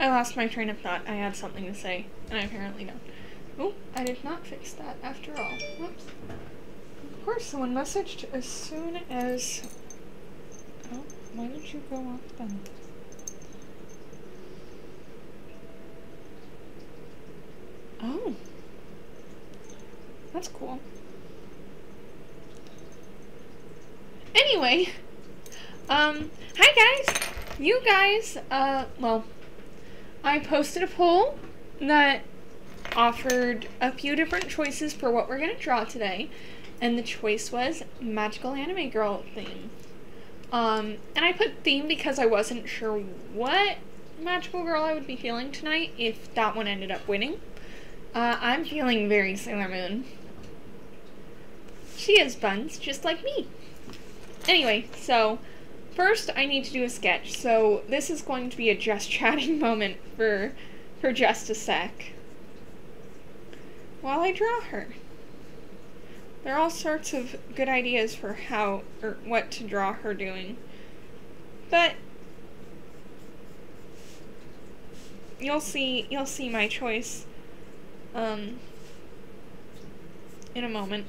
I lost my train of thought. I had something to say, and I apparently don't. Oh, I did not fix that after all. Whoops. Of course, someone messaged as soon as... Oh, why did you go off then? Oh. That's cool. Anyway, hi guys! You guys, well, I posted a poll that offered a few different choices for what we're gonna draw today, and the choice was Magical Anime Girl theme. And I put theme because I wasn't sure what magical girl I would be feeling tonight if that one ended up winning. I'm feeling very Sailor Moon. She has buns, just like me. Anyway, so first I need to do a sketch. So this is going to be a just chatting moment for just a sec while I draw her. There are all sorts of good ideas for how or what to draw her doing, but you'll see my choice in a moment.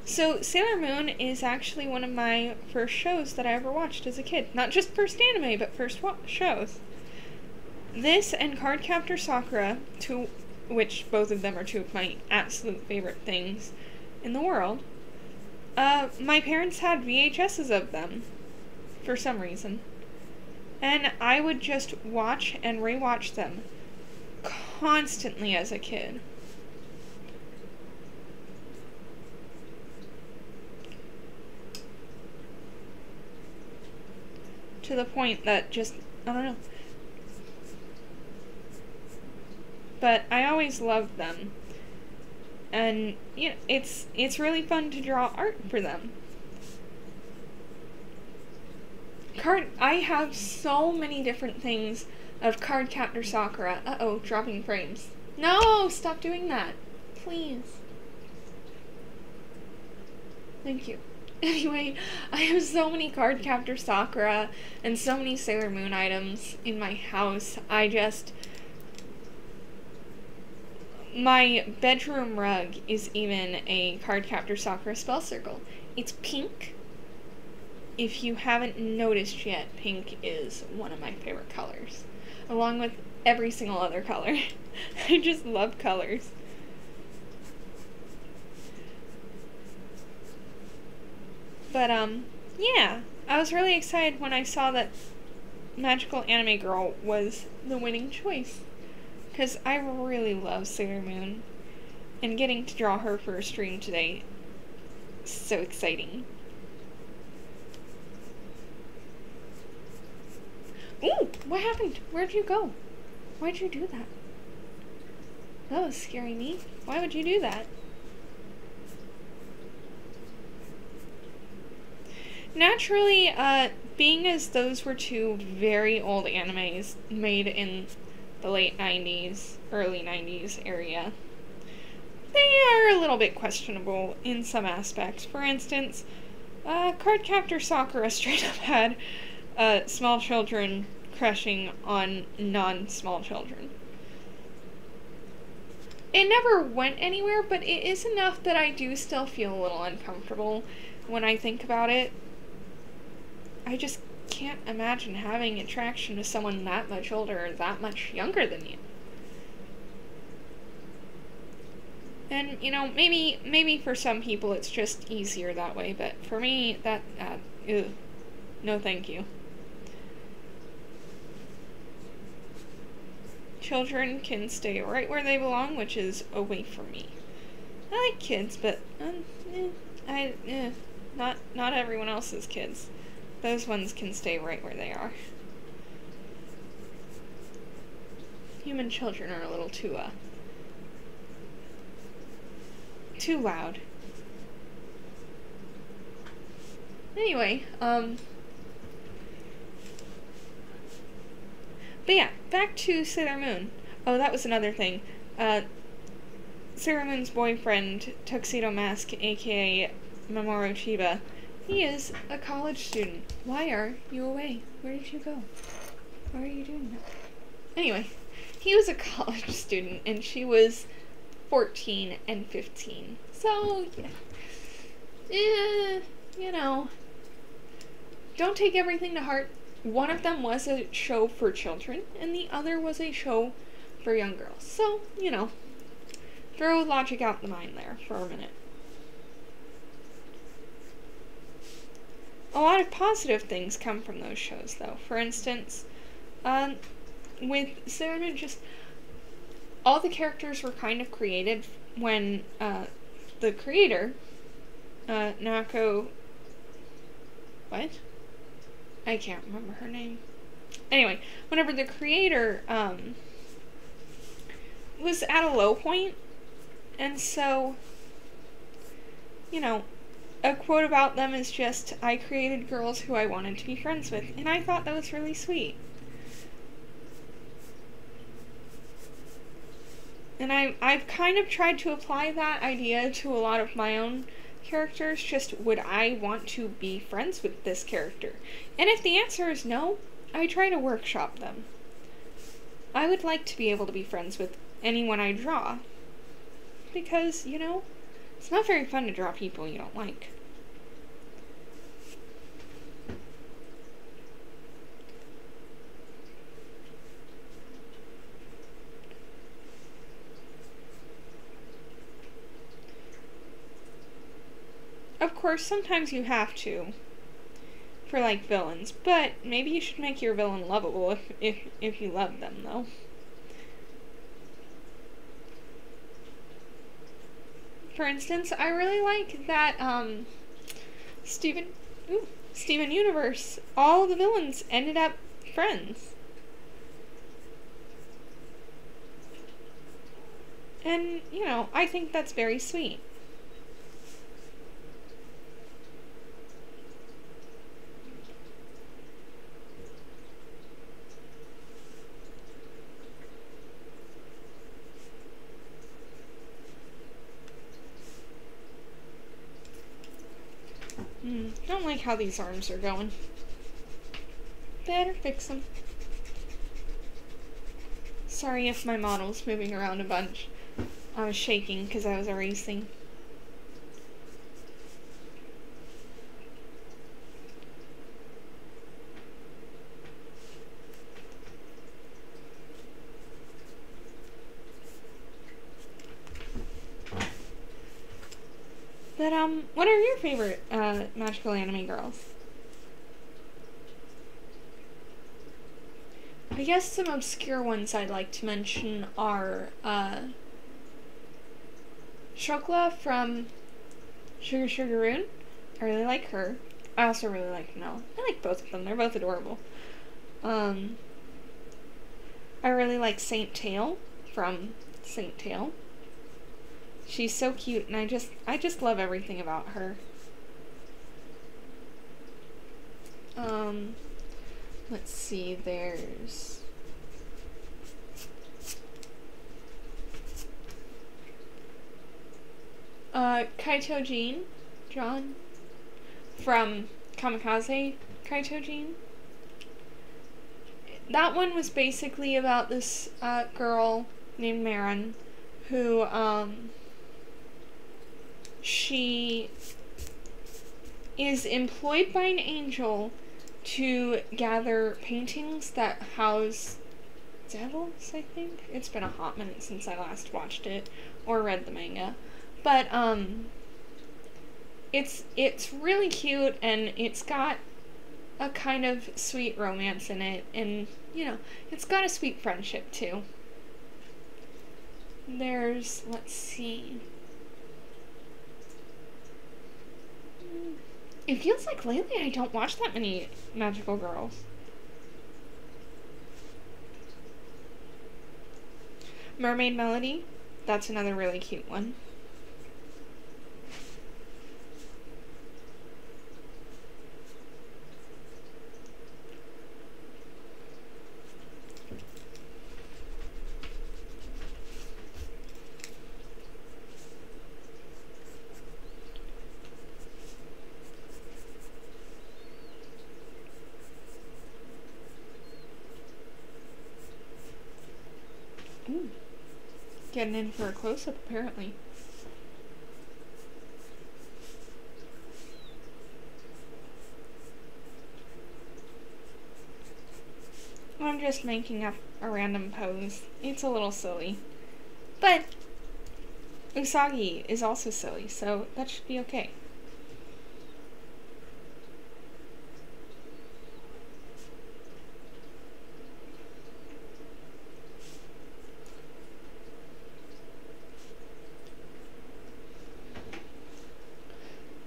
So, Sailor Moon is actually one of my first shows that I ever watched as a kid. Not just first anime, but first shows. This and Cardcaptor Sakura, which both of them are two of my absolute favorite things in the world. My parents had VHSs of them, for some reason. And I would just watch and rewatch them constantly as a kid. To the point that just, I don't know. But I always loved them. And, you know, it's really fun to draw art for them. I have so many different things of Cardcaptor Sakura. Uh-oh, dropping frames. No, stop doing that. Please. Thank you. Anyway, I have so many Cardcaptor Sakura and so many Sailor Moon items in my house. My bedroom rug is even a Cardcaptor Sakura spell circle. It's pink. If you haven't noticed yet, pink is one of my favorite colors, along with every single other color. I just love colors. But, yeah, I was really excited when I saw that Magical Anime Girl was the winning choice, because I really love Sailor Moon, and getting to draw her for a stream today is so exciting. Ooh, what happened? Where'd you go? Why'd you do that? That was scaring me. Why would you do that? Naturally, being as those were two very old animes made in the late 90s, early 90s area, they are a little bit questionable in some aspects. For instance, Cardcaptor Sakura straight up had small children crushing on non-small children. It never went anywhere, but it is enough that I do still feel a little uncomfortable when I think about it. I just can't imagine having attraction to someone that much older or that much younger than you. And, you know, maybe for some people it's just easier that way, but for me, that, ew. No thank you. Children can stay right where they belong, which is away from me. I like kids, but, not everyone else's kids. Those ones can stay right where they are. Human children are a little too loud. Anyway, but yeah, back to Sailor Moon. Oh, that was another thing. Sailor Moon's boyfriend, Tuxedo Mask, aka Mamoru Chiba, he is a college student. Why are you away? Where did you go? Why are you doing that? Anyway, he was a college student and she was 14 and 15. So, yeah. You know, don't take everything to heart. One of them was a show for children, and the other was a show for young girls. So, you know, throw logic out the mind there for a minute. A lot of positive things come from those shows, though. For instance, with Sailor Moon, just all the characters were kind of created when the creator, Naoko... What? I can't remember her name. Anyway, whenever the creator was at a low point, and so, you know, a quote about them is just, I created girls who I wanted to be friends with, and I thought that was really sweet. And I've kind of tried to apply that idea to a lot of my own characters, just would I want to be friends with this character? And if the answer is no, I try to workshop them. I would like to be able to be friends with anyone I draw. Because, you know, it's not very fun to draw people you don't like. Of course, sometimes you have to, for, like, villains, but maybe you should make your villain lovable if you love them, though. For instance, I really like that, Steven Universe, all the villains ended up friends. And, you know, I think that's very sweet. Don't like how these arms are going. Better fix them. Sorry if my model's moving around a bunch. I was shaking because I was erasing. But, what are your favorite, magical anime girls? I guess some obscure ones I'd like to mention are, Shokla from Sugar Sugar Rune. I really like her. I also really like Nell. I like both of them. They're both adorable. I really like Saint Tail from Saint Tail. She's so cute, and I just love everything about her. Let's see, there's... Kaito John, from Kamikaze Kaito Jean. That one was basically about this, girl named Marin, who, she is employed by an angel to gather paintings that house devils, I think. It's been a hot minute since I last watched it or read the manga. But, it's really cute, and it's got a kind of sweet romance in it, and, you know, it's got a sweet friendship, too. There's, let's see... It feels like lately I don't watch that many magical girls. Mermaid Melody, that's another really cute one. Ooh. Getting in for a close-up, apparently. I'm just making up a random pose. It's a little silly. But Usagi is also silly, so that should be okay.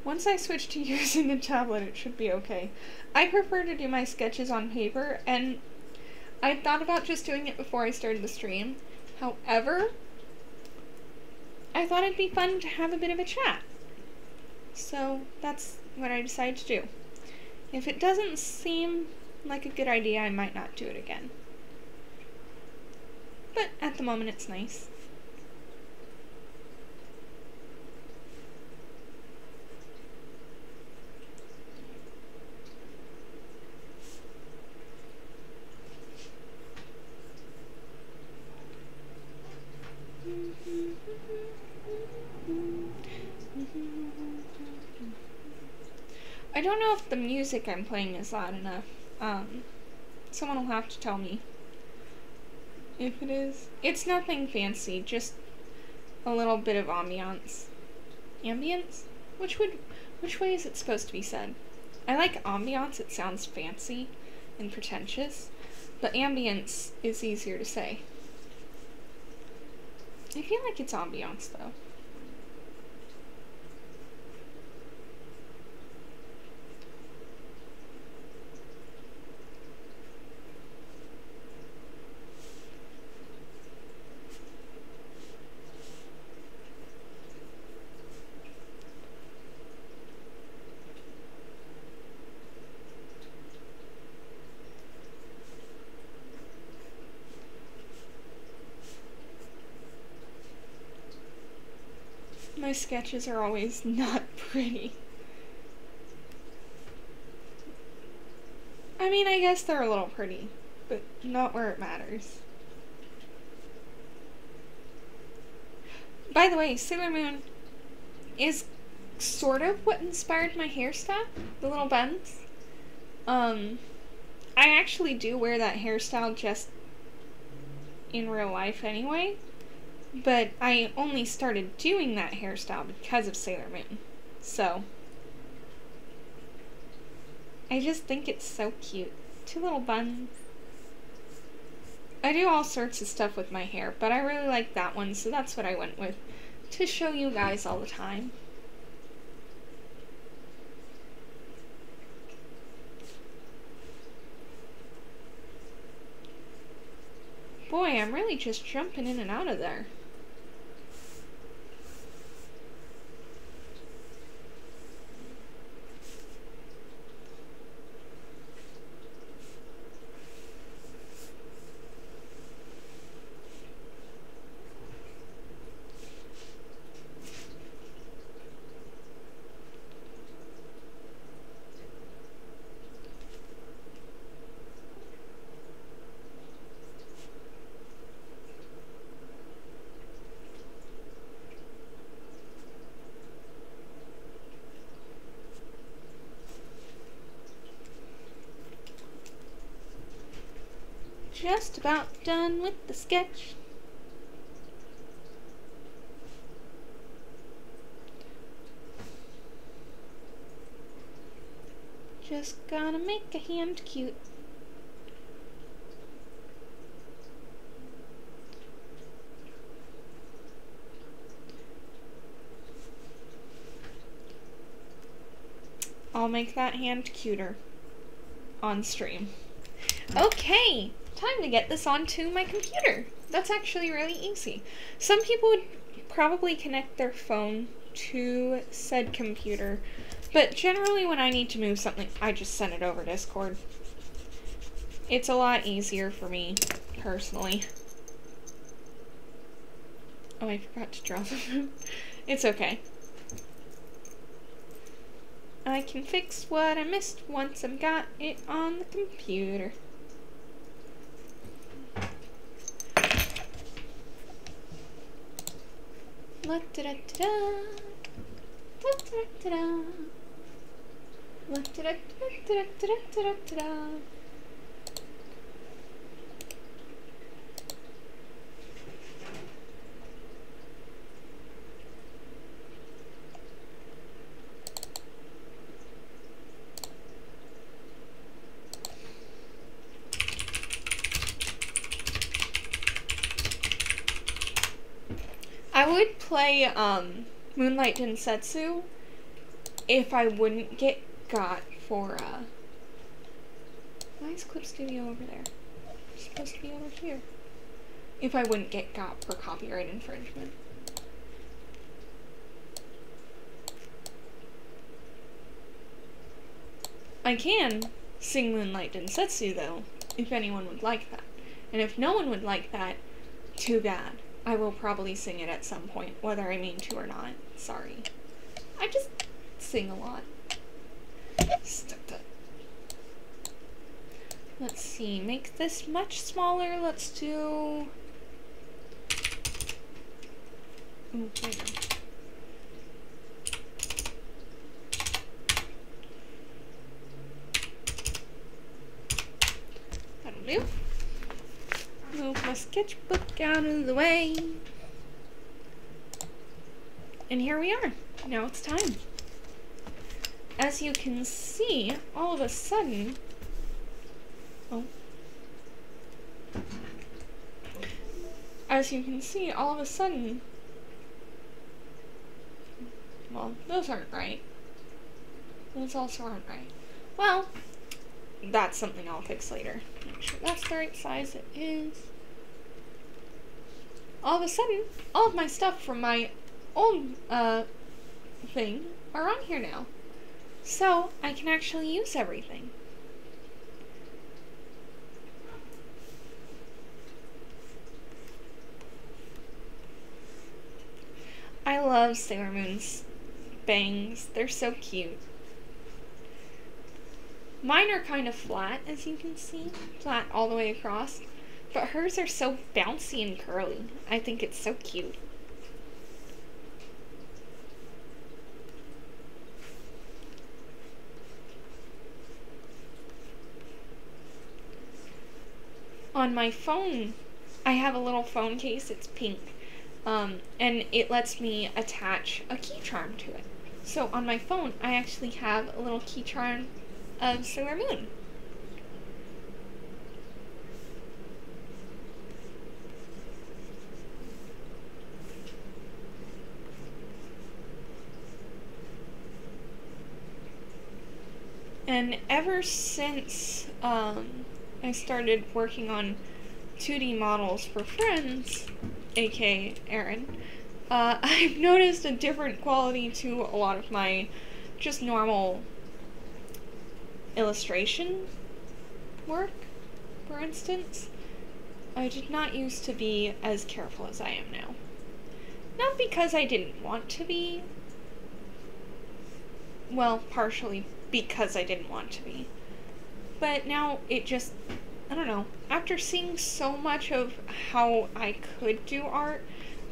Once I switch to using a tablet, it should be okay. I prefer to do my sketches on paper, and I thought about just doing it before I started the stream. However, I thought it'd be fun to have a bit of a chat. So that's what I decided to do. If it doesn't seem like a good idea, I might not do it again. But at the moment, it's nice. I don't know if the music I'm playing is loud enough. Someone will have to tell me if it is. It's nothing fancy, just a little bit of ambiance. Ambience? Which way is it supposed to be said? I like ambiance, it sounds fancy and pretentious, but ambience is easier to say. I feel like it's ambiance, though. My sketches are always not pretty. I mean, I guess they're a little pretty, but not where it matters. By the way, Sailor Moon is sort of what inspired my hairstyle, the little buns. I actually do wear that hairstyle just in real life anyway. But I only started doing that hairstyle because of Sailor Moon. So, I just think it's so cute. 2 little buns. I do all sorts of stuff with my hair, but I really like that one, so that's what I went with to show you guys all the time. Boy, I'm really just jumping in and out of there. Just about done with the sketch. Just gotta make a hand cute. I'll make that hand cuter on stream. Okay, time to get this onto my computer. That's actually really easy. Some people would probably connect their phone to said computer, but generally when I need to move something, I just send it over Discord. It's a lot easier for me, personally. Oh, I forgot to draw them. It's okay. I can fix what I missed once I've got it on the computer. La da da da da. Da da da da. La da da da da da da da da. I would play Moonlight Densetsu if I wouldn't get got for why is Clip Studio over there? It's supposed to be over here. If I wouldn't get got for copyright infringement. I can sing Moonlight Densetsu though, if anyone would like that. And if no one would like that, too bad. I will probably sing it at some point, whether I mean to or not. Sorry. I just sing a lot. Let's see, make this much smaller. Let's do... Ooh, bigger. That'll do. Move my sketchbook out of the way. And here we are. Now it's time. As you can see, all of a sudden... Oh. As you can see, all of a sudden... Well, those aren't right. Those also aren't right. Well... That's something I'll fix later. Make sure that's the right size it is. All of a sudden, all of my stuff from my old thing are on here now. So I can actually use everything. I love Sailor Moon's bangs. They're so cute. Mine are kind of flat, as you can see. Flat all the way across. But hers are so bouncy and curly. I think it's so cute. On my phone, I have a little phone case. It's pink. And it lets me attach a key charm to it. So on my phone, I actually have a little key charm of Sailor Moon. And ever since I started working on 2D models for friends, aka Erin, I've noticed a different quality to a lot of my just normal illustration work, for instance. I did not used to be as careful as I am now. Not because I didn't want to be. Well, partially because I didn't want to be. But now it just, I don't know, after seeing so much of how I could do art,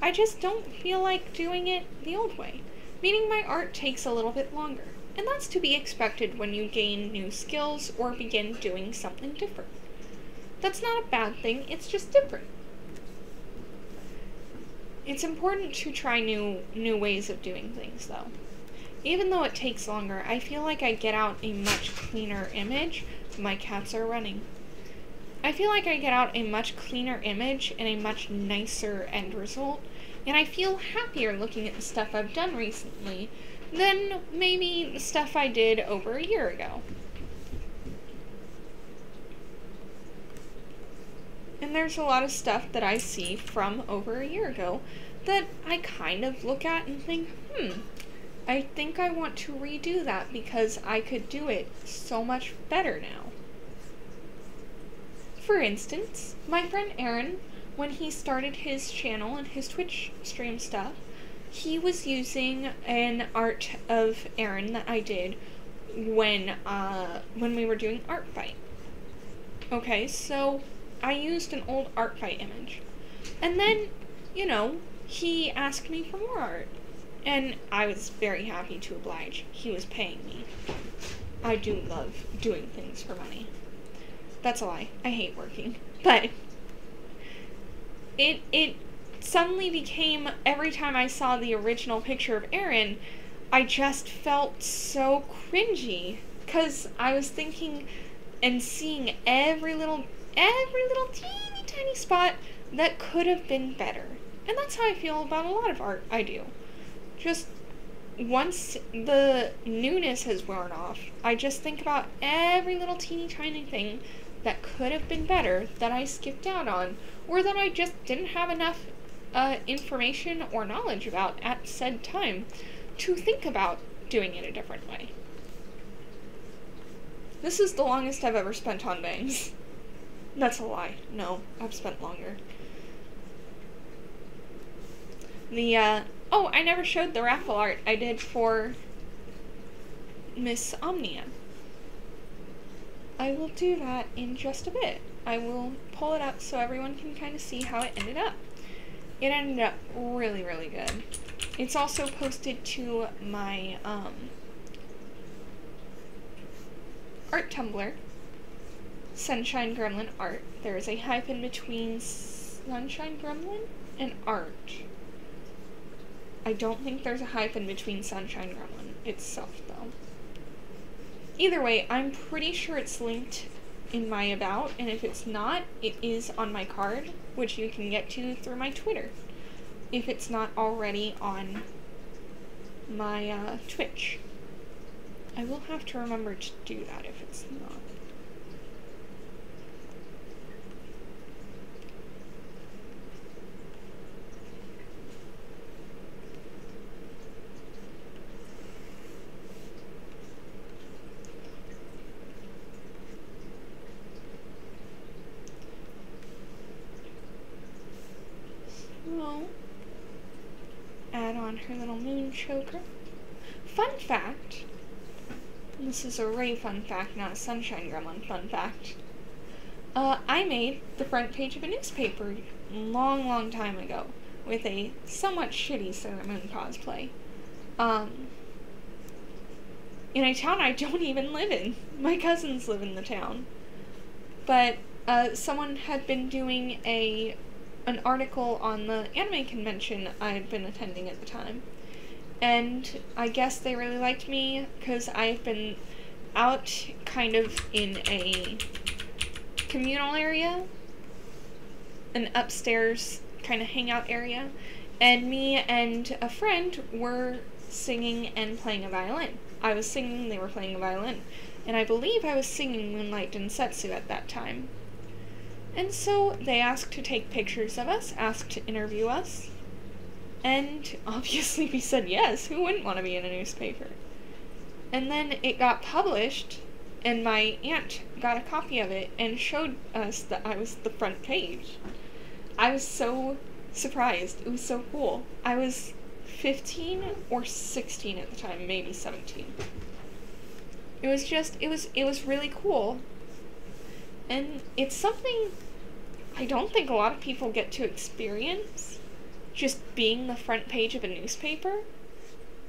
I just don't feel like doing it the old way. Meaning my art takes a little bit longer. And that's to be expected when you gain new skills or begin doing something different. That's not a bad thing, it's just different. It's important to try new ways of doing things, though. Even though it takes longer, I feel like I get out a much cleaner image. My cats are running. I feel like I get out a much cleaner image and a much nicer end result, and I feel happier looking at the stuff I've done recently than maybe the stuff I did over a year ago. And there's a lot of stuff that I see from over a year ago that I kind of look at and think, I think I want to redo that because I could do it so much better now. For instance, my friend Aaron, when he started his channel and his Twitch stream stuff, he was using an art of Aaron that I did when we were doing Art Fight. Okay, so I used an old Art Fight image. And then, you know, he asked me for more art. And I was very happy to oblige. He was paying me. I do love doing things for money. That's a lie. I hate working. But it suddenly became, every time I saw the original picture of Aaron, I just felt so cringy. Because I was thinking and seeing every little teeny tiny spot that could have been better. And that's how I feel about a lot of art I do. Just once the newness has worn off, I just think about every little teeny tiny thing that could have been better that I skipped out on, or that I just didn't have enough information or knowledge about at said time to think about doing it a different way. This is the longest I've ever spent on bangs. That's a lie. No, I've spent longer. Oh, I never showed the raffle art I did for Miss Omnia. I will do that in just a bit. I will pull it up so everyone can kind of see how it ended up. It ended up really, really good. It's also posted to my art Tumblr, Sunshine Gremlin Art. There is a hyphen between Sunshine Gremlin and art. I don't think there's a hyphen between Sunshine Gremlin itself, though. Either way, I'm pretty sure it's linked in my about, and if it's not, it is on my card, which you can get to through my Twitter, if it's not already on my Twitch. I will have to remember to do that if it's not. So, add on her little moon choker. Fun fact, this is a Ray fun fact, not a Sunshine Gremlin fun fact. I made the front page of a newspaper long time ago with a somewhat shitty Sailor Moon cosplay. In a town I don't even live in. My cousins live in the town. But someone had been doing an article on the anime convention I had been attending at the time. And I guess they really liked me because I've been out kind of in a communal area, an upstairs kind of hangout area, and me and a friend were singing and playing a violin. I was singing, they were playing a violin, and I believe I was singing Moonlight Densetsu at that time. And so they asked to take pictures of us, asked to interview us, and obviously we said yes. Who wouldn't want to be in a newspaper? And then it got published, and my aunt got a copy of it and showed us that I was the front page. I was so surprised. It was so cool. I was 15 or 16 at the time, maybe 17. It was really cool. And it's something I don't think a lot of people get to experience, just being the front page of a newspaper.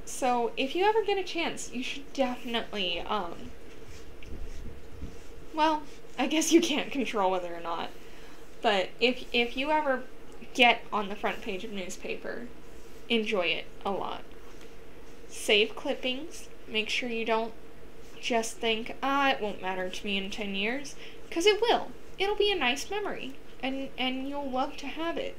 So if you ever get a chance, you should definitely, well, I guess you can't control whether or not, but if you ever get on the front page of a newspaper, enjoy it a lot. Save clippings. Make sure you don't just think, it won't matter to me in 10 years, because it will. It'll be a nice memory, and you'll love to have it.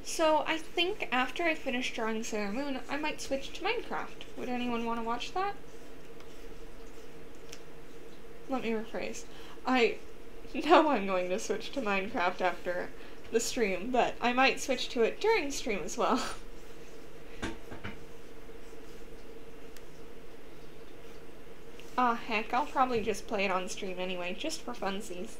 So I think after I finish drawing Sailor Moon, I might switch to Minecraft. Would anyone want to watch that? Let me rephrase. I know I'm going to switch to Minecraft after the stream, but I might switch to it during stream as well. Ah, heck, I'll probably just play it on stream anyway, just for funsies.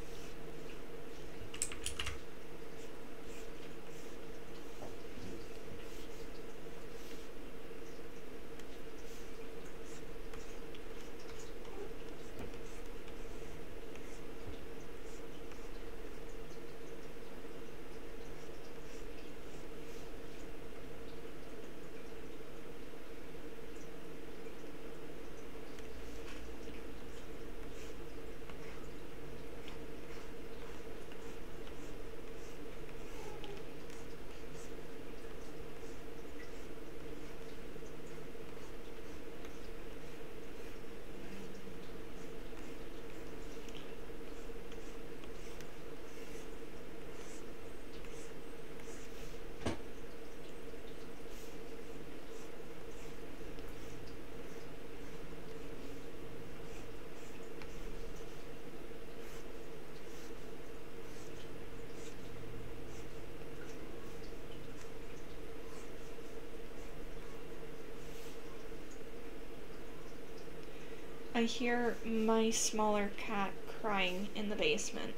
I hear my smaller cat crying in the basement.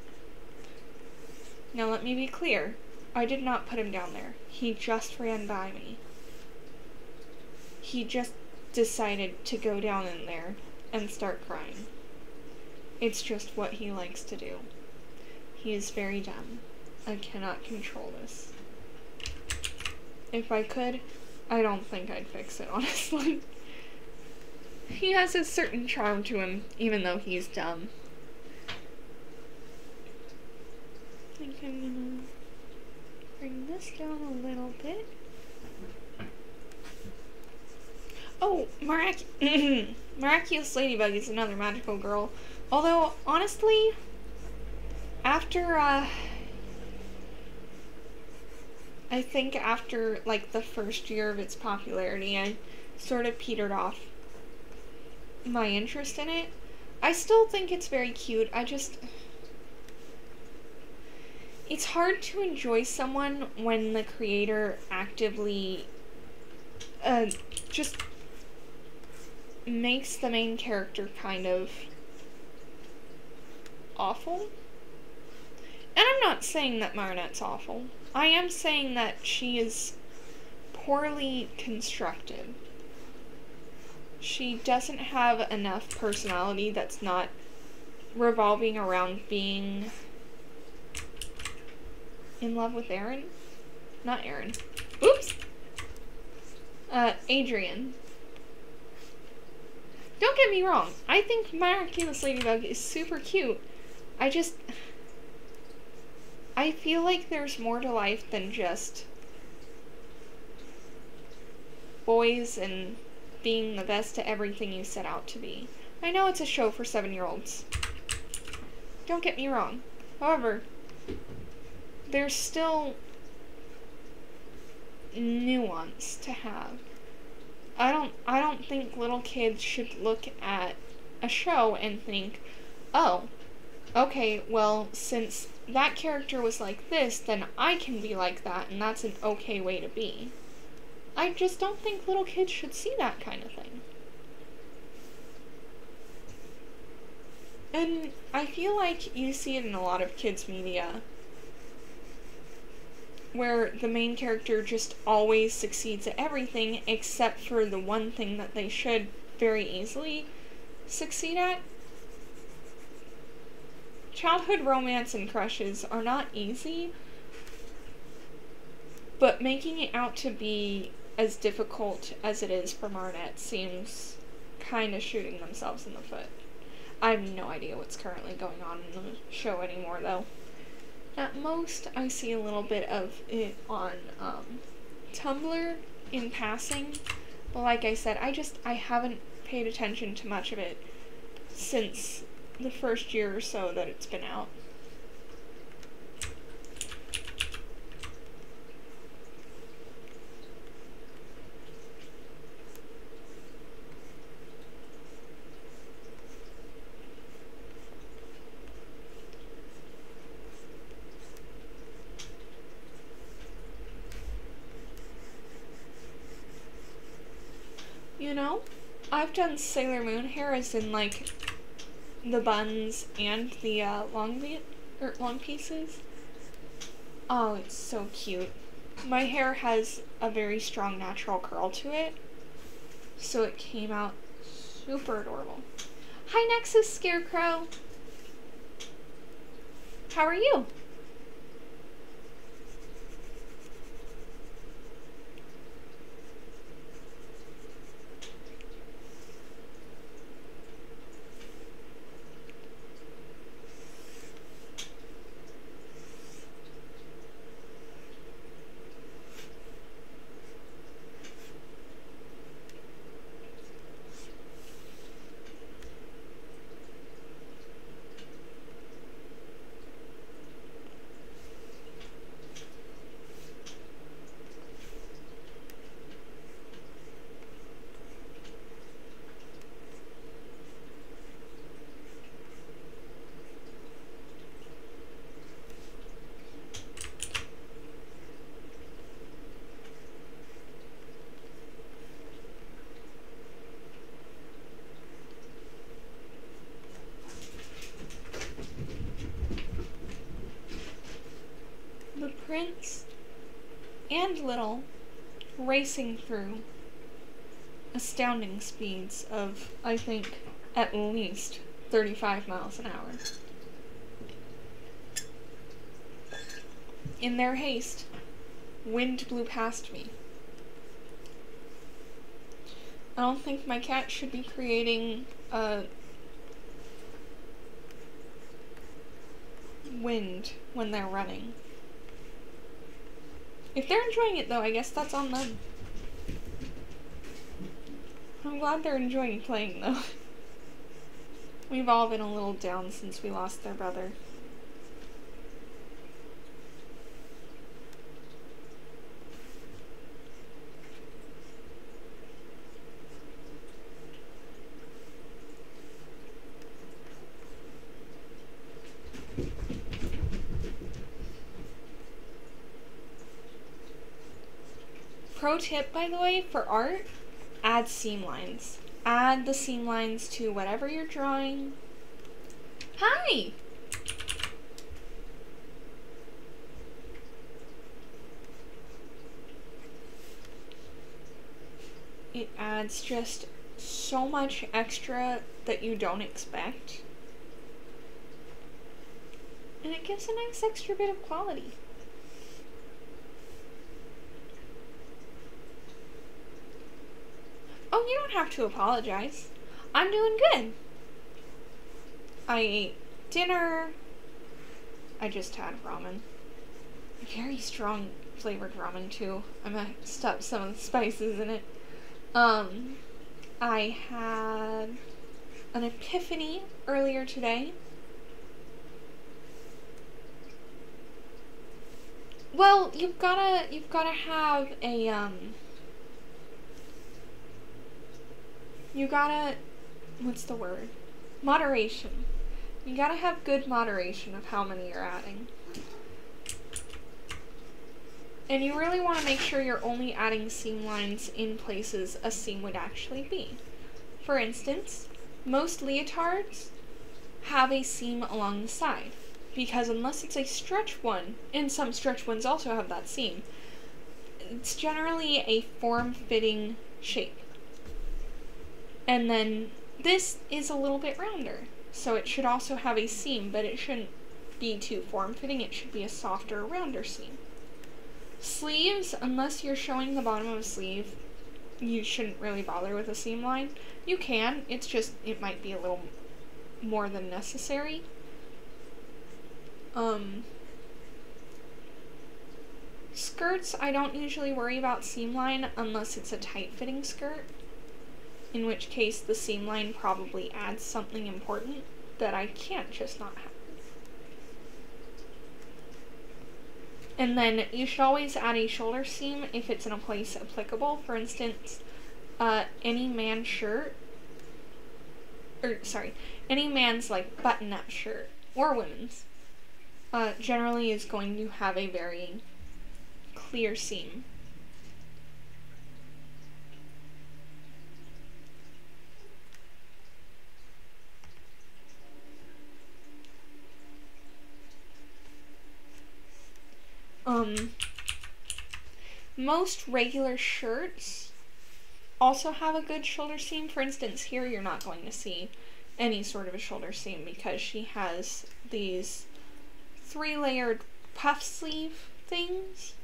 Now let me be clear. I did not put him down there. He just ran by me. He just decided to go down in there and start crying. It's just what he likes to do. He is very dumb. I cannot control this. If I could, I don't think I'd fix it, honestly. He has a certain charm to him, even though he's dumb. I think I'm gonna bring this down a little bit. Oh, Miraculous Ladybug is another magical girl. Although, honestly, after, I think after, like, the first year of its popularity, I sort of petered off my interest in it. I still think it's very cute. It's hard to enjoy someone when the creator actively just makes the main character kind of awful. And I'm not saying that Marinette's awful. I am saying that she is poorly constructed. She doesn't have enough personality that's not revolving around being in love with Aaron. Not Aaron. Oops! Adrien. Don't get me wrong. I think Miraculous Ladybug is super cute. I feel like there's more to life than just boys and being the best at everything you set out to be. I know it's a show for 7-year-olds. Don't get me wrong. However, there's still nuance to have. I don't think little kids should look at a show and think, oh, okay, well, since that character was like this, then I can be like that, and that's an okay way to be. I just don't think little kids should see that kind of thing. And I feel like you see it in a lot of kids' media, where the main character just always succeeds at everything except for the one thing that they should very easily succeed at. Childhood romance and crushes are not easy, but making it out to be as difficult as it is for Marinette seems kind of shooting themselves in the foot. I have no idea what's currently going on in the show anymore, though. At most, I see a little bit of it on Tumblr in passing, but like I said, I haven't paid attention to much of it since the first year or so that it's been out. I've done Sailor Moon hair, as in like the buns and the long pieces. Oh, it's so cute. My hair has a very strong natural curl to it, so it came out super adorable. Hi Nexus Scarecrow! How are you? The Prince and Little racing through astounding speeds of, I think, at least 35 miles an hour. In their haste, wind blew past me. I don't think my cat should be creating a wind when they're running. If they're enjoying it though, I guess that's on them. I'm glad they're enjoying playing though. We've all been a little down since we lost their brother. Pro tip, by the way, for art, add seam lines. Add the seam lines to whatever you're drawing. Hi! It adds just so much extra that you don't expect. And it gives a nice extra bit of quality. Oh, you don't have to apologize. I'm doing good. I ate dinner. I just had ramen. Very strong flavored ramen too. I messed up some of the spices in it. I had an epiphany earlier today. Well, you've gotta have a, what's the word? Moderation. You gotta have good moderation of how many you're adding. And you really want to make sure you're only adding seam lines in places a seam would actually be. For instance, most leotards have a seam along the side, because unless it's a stretch one, and some stretch ones also have that seam, it's generally a form-fitting shape. And then this is a little bit rounder, so it should also have a seam, but it shouldn't be too form-fitting. It should be a softer, rounder seam. Sleeves, unless you're showing the bottom of a sleeve, you shouldn't really bother with a seam line. You can, it's just, it might be a little more than necessary. Skirts, I don't usually worry about seam line unless it's a tight-fitting skirt, in which case the seam line probably adds something important that I can't just not have. And then you should always add a shoulder seam if it's in a place applicable. For instance, any man's shirt, any man's like button-up shirt, or women's, generally is going to have a very clear seam. Most regular shirts also have a good shoulder seam. For instance, here you're not going to see any sort of a shoulder seam because she has these 3-layered puff sleeve things.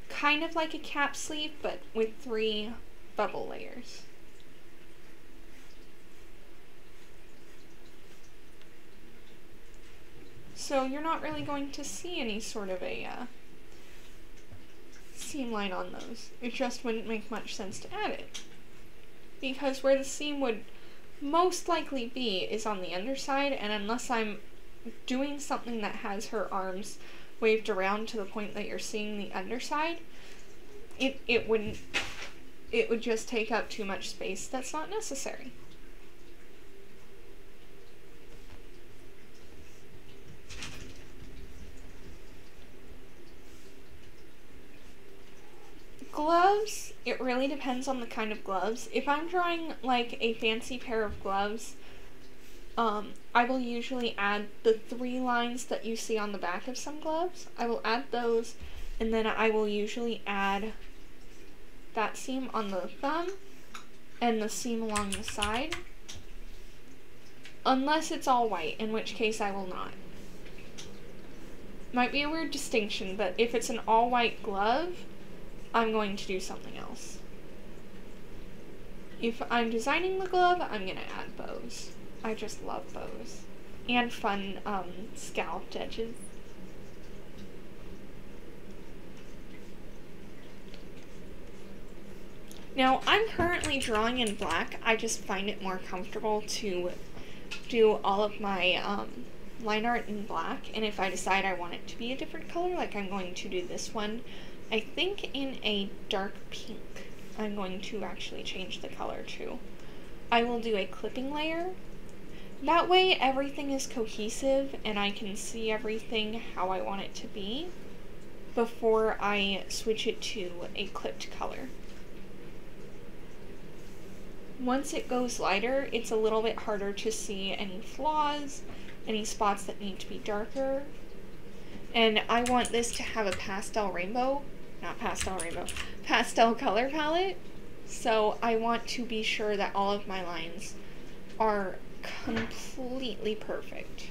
Kind of like a cap sleeve, but with 3 bubble layers. So you're not really going to see any sort of a seam line on those. It just wouldn't make much sense to add it. Because where the seam would most likely be is on the underside, and unless I'm doing something that has her arms waved around to the point that you're seeing the underside, it would just take up too much space that's not necessary. Gloves, it really depends on the kind of gloves. If I'm drawing like a fancy pair of gloves, I will usually add the 3 lines that you see on the back of some gloves. I will add those, and then I will usually add that seam on the thumb and the seam along the side. Unless it's all white, in which case I will not. Might be a weird distinction, but if it's an all white glove, I'm going to do something else. If I'm designing the glove, I'm going to add bows. I just love bows. And fun scalloped edges. Now, I'm currently drawing in black. I just find it more comfortable to do all of my line art in black. And if I decide I want it to be a different color, like I'm going to do this one, I think in a dark pink, I'm going to actually change the color to. I will do a clipping layer. That way everything is cohesive and I can see everything how I want it to be before I switch it to a clipped color. Once it goes lighter, it's a little bit harder to see any flaws, any spots that need to be darker. And I want this to have a pastel color palette. So I want to be sure that all of my lines are completely perfect.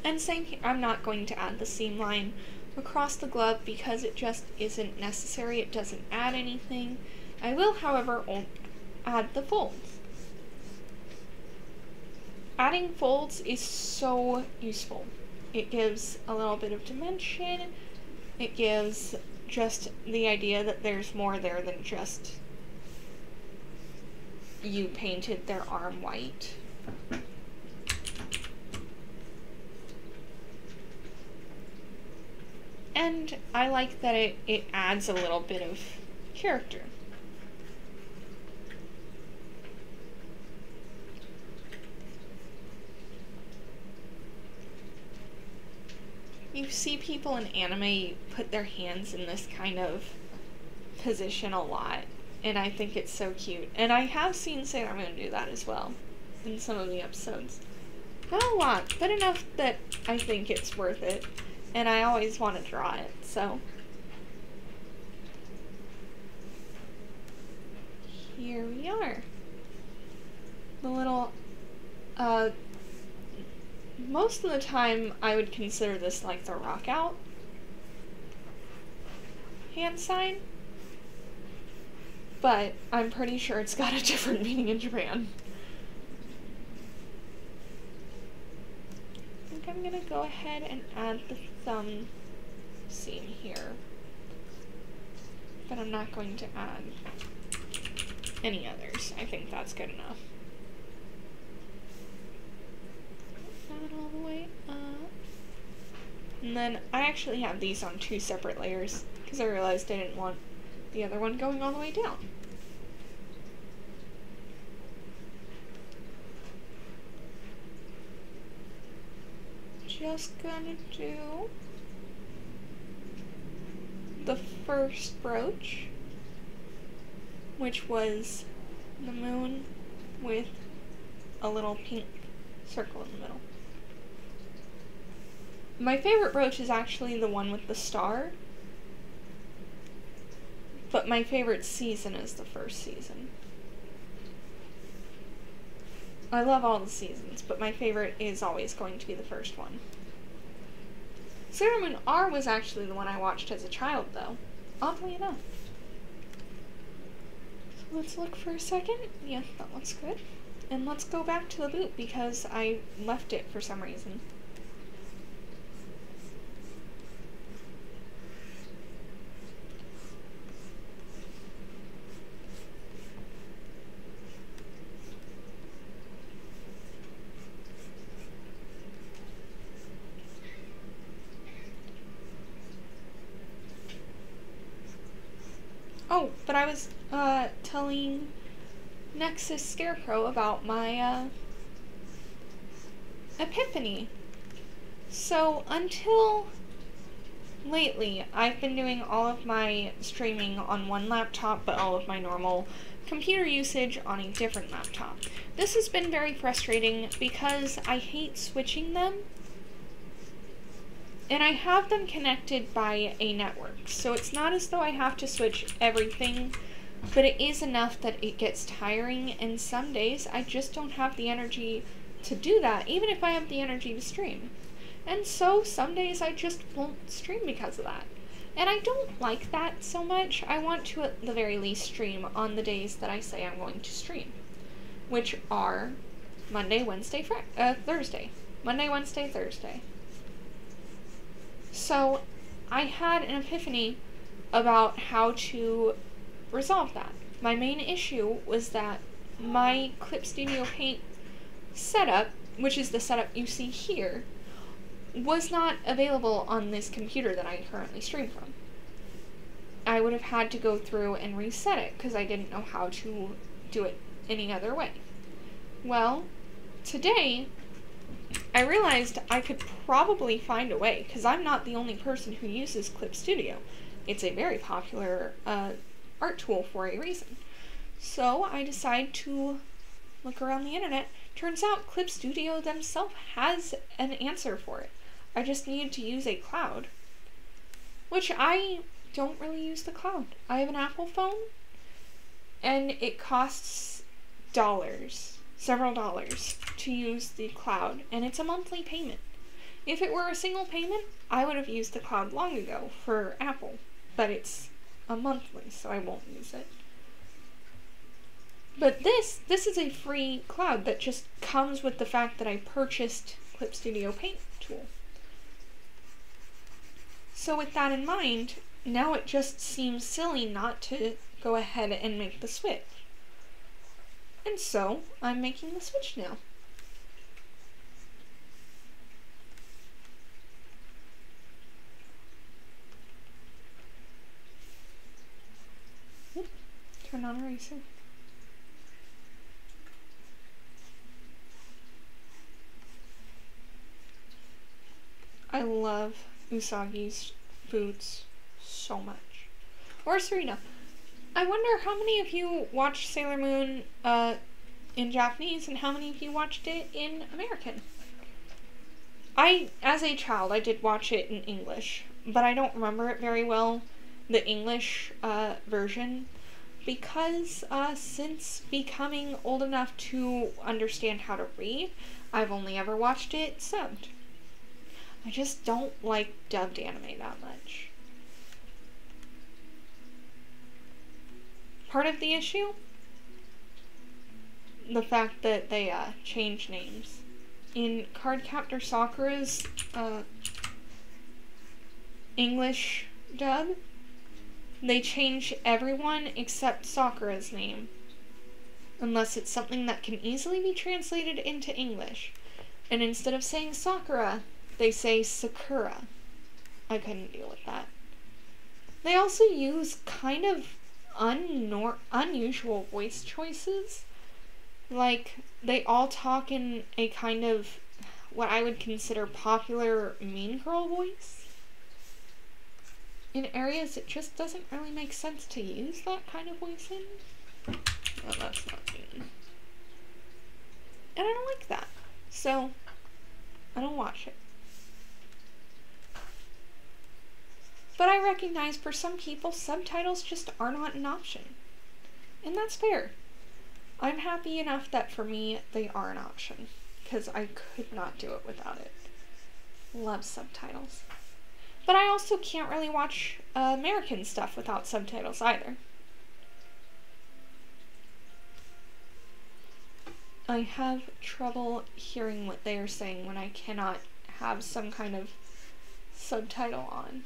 And same here, I'm not going to add the seam line across the glove because it just isn't necessary. It doesn't add anything. I will, however, add the folds. Adding folds is so useful. It gives a little bit of dimension. It gives just the idea that there's more there than just you painted their arm white. And I like that it adds a little bit of character. You see people in anime put their hands in this kind of position a lot, and I think it's so cute. And I have seen Sailor Moon do that as well in some of the episodes. Not a lot, but enough that I think it's worth it. And I always want to draw it, so. Here we are. The little, most of the time I would consider this like the rock out hand sign, but I'm pretty sure it's got a different meaning in Japan. I think I'm gonna go ahead and add the thumb seam here, but I'm not going to add any others. I think that's good enough. That all the way up. And then I actually have these on 2 separate layers because I realized I didn't want the other one going all the way down. Just gonna do the first brooch, which was the moon with a little pink circle in the middle. My favorite brooch is actually the one with the star, but my favorite season is the first season. I love all the seasons, but my favorite is always going to be the first one. Sailor Moon R was actually the one I watched as a child, though, oddly enough. So let's look for a second. Yeah, that looks good. And let's go back to the boot because I left it for some reason. Oh, but I was telling Nexus Scarecrow about my epiphany. So until lately, I've been doing all of my streaming on one laptop, but all of my normal computer usage on a different laptop. This has been very frustrating because I hate switching them. And I have them connected by a network, so it's not as though I have to switch everything, but it is enough that it gets tiring, and some days I just don't have the energy to do that, even if I have the energy to stream. And so some days I just won't stream because of that. And I don't like that so much. I want to at the very least stream on the days that I say I'm going to stream, which are Monday, Wednesday, Thursday. Monday, Wednesday, Thursday. So, I had an epiphany about how to resolve that. My main issue was that my Clip Studio Paint setup, which is the setup you see here, was not available on this computer that I currently stream from. I would have had to go through and reset it because I didn't know how to do it any other way. Well, today, I realized I could probably find a way, because I'm not the only person who uses Clip Studio. It's a very popular art tool for a reason. So I decided to look around the internet. Turns out Clip Studio themselves has an answer for it. I just needed to use a cloud, which I don't really use the cloud. I have an Apple phone, and it costs several dollars to use the cloud, and it's a monthly payment. If it were a single payment, I would have used the cloud long ago for Apple, but it's a monthly, so I won't use it. But this is a free cloud that just comes with the fact that I purchased Clip Studio Paint tool. So with that in mind, now it just seems silly not to go ahead and make the switch. And so, I'm making the switch now. Turn on eraser. I love Usagi's boots so much. Or Serena. I wonder how many of you watched Sailor Moon in Japanese and how many of you watched it in American. As a child, I did watch it in English, but I don't remember it very well, the English version, because since becoming old enough to understand how to read, I've only ever watched it subbed. I just don't like dubbed anime that much. Part of the issue? The fact that they change names. In Cardcaptor Sakura's English dub, they change everyone except Sakura's name, unless it's something that can easily be translated into English. And instead of saying Sakura, they say Sakura. I couldn't deal with that. They also use kind of unusual voice choices. Like, they all talk in a kind of what I would consider popular mean girl voice. In areas it just doesn't really make sense to use that kind of voice in. Oh, that's not mean. And I don't like that. So, I don't watch it. But I recognize for some people, subtitles just are not an option. And that's fair. I'm happy enough that for me, they are an option. Because I could not do it without it. Love subtitles. But I also can't really watch American stuff without subtitles either. I have trouble hearing what they are saying when I cannot have some kind of subtitle on.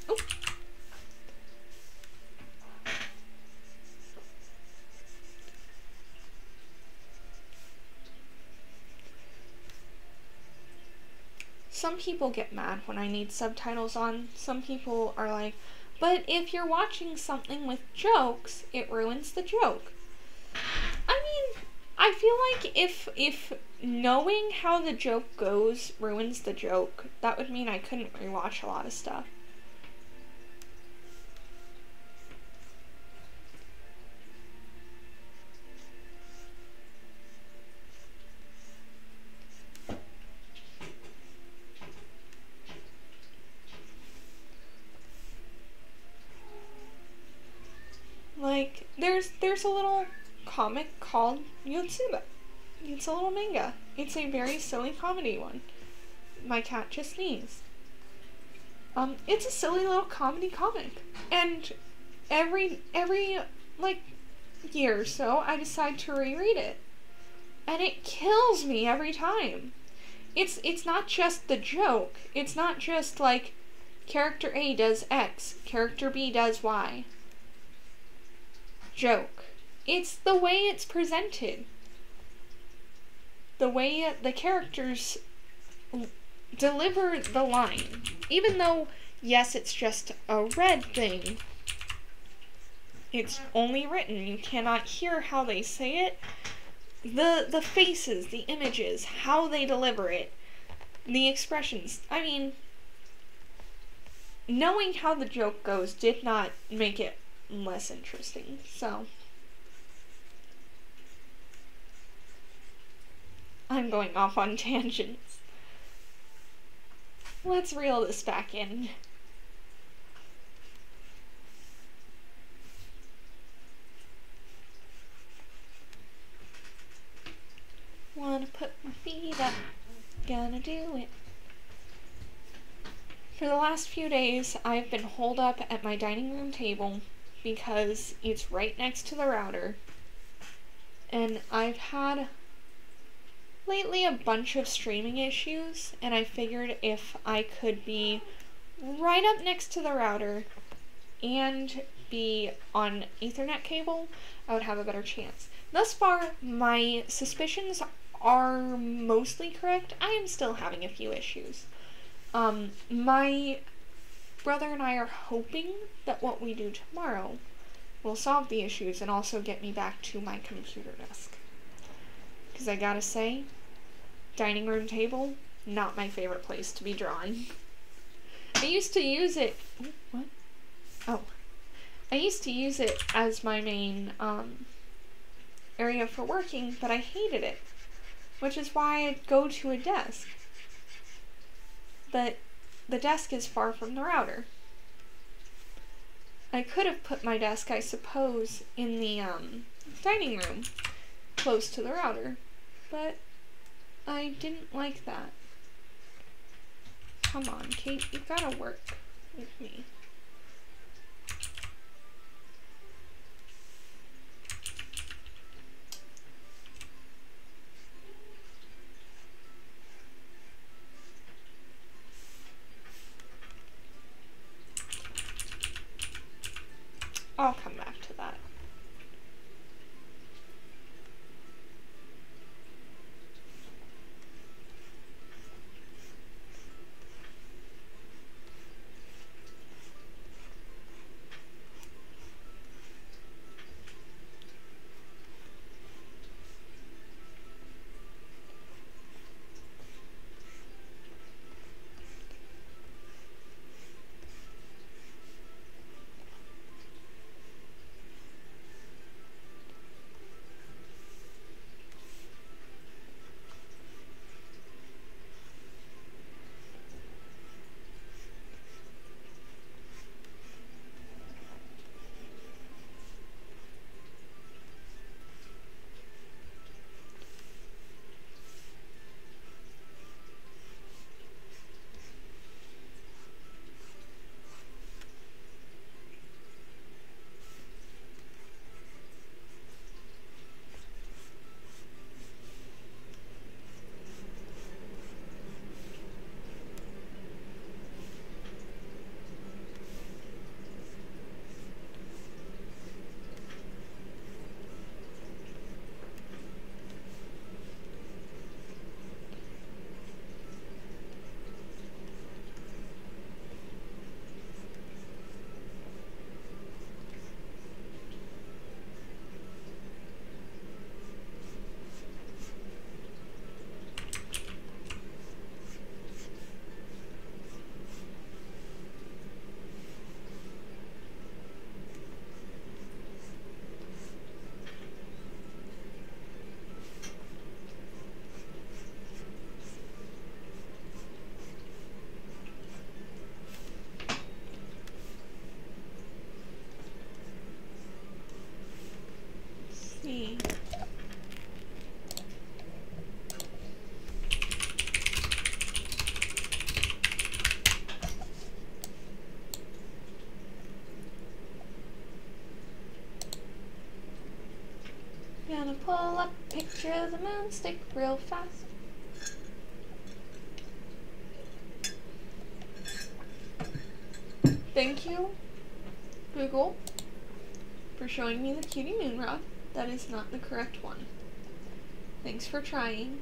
Oh. Some people get mad when I need subtitles on. Some people are like, but if you're watching something with jokes, it ruins the joke. I mean, I feel like if knowing how the joke goes ruins the joke, that would mean I couldn't rewatch a lot of stuff. Like, there's a little comic called Yotsuba. It's a little manga. It's a very silly comedy one. My cat just sneezed. It's a silly little comedy comic. And every like year or so I decide to reread it. And it kills me every time. It's not just the joke. It's not just like character A does X, character B does Y. Joke. It's the way it's presented. The way the characters deliver the line. Even though, yes, it's just a read thing. It's only written. You cannot hear how they say it. The faces, the images, how they deliver it, the expressions. I mean, knowing how the joke goes did not make it less interesting, so I'm going off on tangents. Let's reel this back in. Wanna put my feet up, gonna do it. For the last few days, I've been holed up at my dining room table because it's right next to the router. And I've had lately a bunch of streaming issues, and I figured if I could be right up next to the router and be on Ethernet cable, I would have a better chance. Thus far, my suspicions are mostly correct. I am still having a few issues. My brother and I are hoping that what we do tomorrow will solve the issues and also get me back to my computer desk. Because I gotta say, dining room table, not my favorite place to be drawn. I used to use it... What? Oh. I used to use it as my main area for working, but I hated it. Which is why I'd go to a desk. But the desk is far from the router. I could have put my desk, I suppose, in the dining room, close to the router, but I didn't like that. Come on, Kate, you've got to work with me. I'll come back to that. pull up a picture of the moon stick real fast. Thank you, Google, for showing me the cutie moon rock. That is not the correct one. Thanks for trying.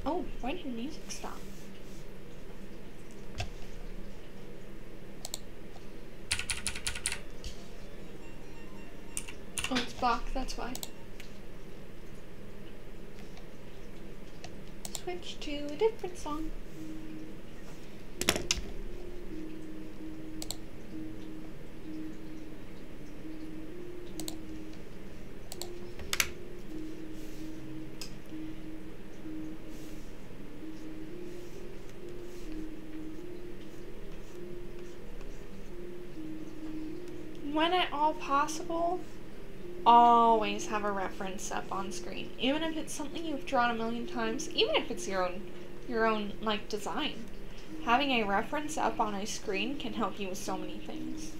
Oh, why did the music stop? Oh, it's Bach, that's why. Switch to a different song. When at all possible, always have a reference up on screen. Even if it's something you've drawn a million times, even if it's your own like design. Having a reference up on a screen can help you with so many things.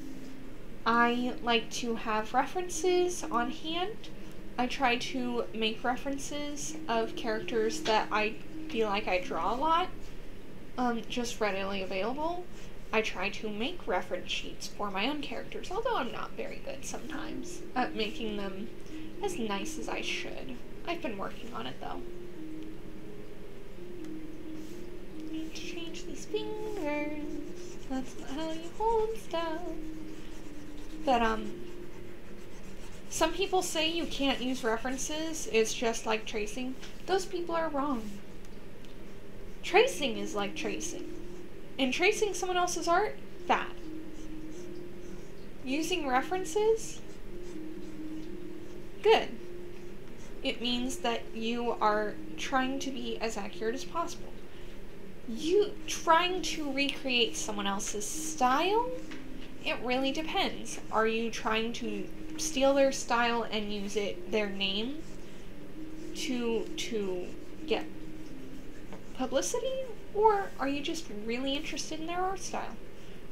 I like to have references on hand. I try to make references of characters that I feel like I draw a lot, just readily available. I try to make reference sheets for my own characters, although I'm not very good sometimes at making them as nice as I should. I've been working on it, though. Need to change these fingers. That's not how you hold stuff. But, some people say you can't use references. It's just like tracing. Those people are wrong. Tracing is like tracing. And tracing someone else's art, bad. Using references, good. It means that you are trying to be as accurate as possible. You trying to recreate someone else's style, it really depends. Are you trying to steal their style and use their name to get publicity? Or are you just really interested in their art style?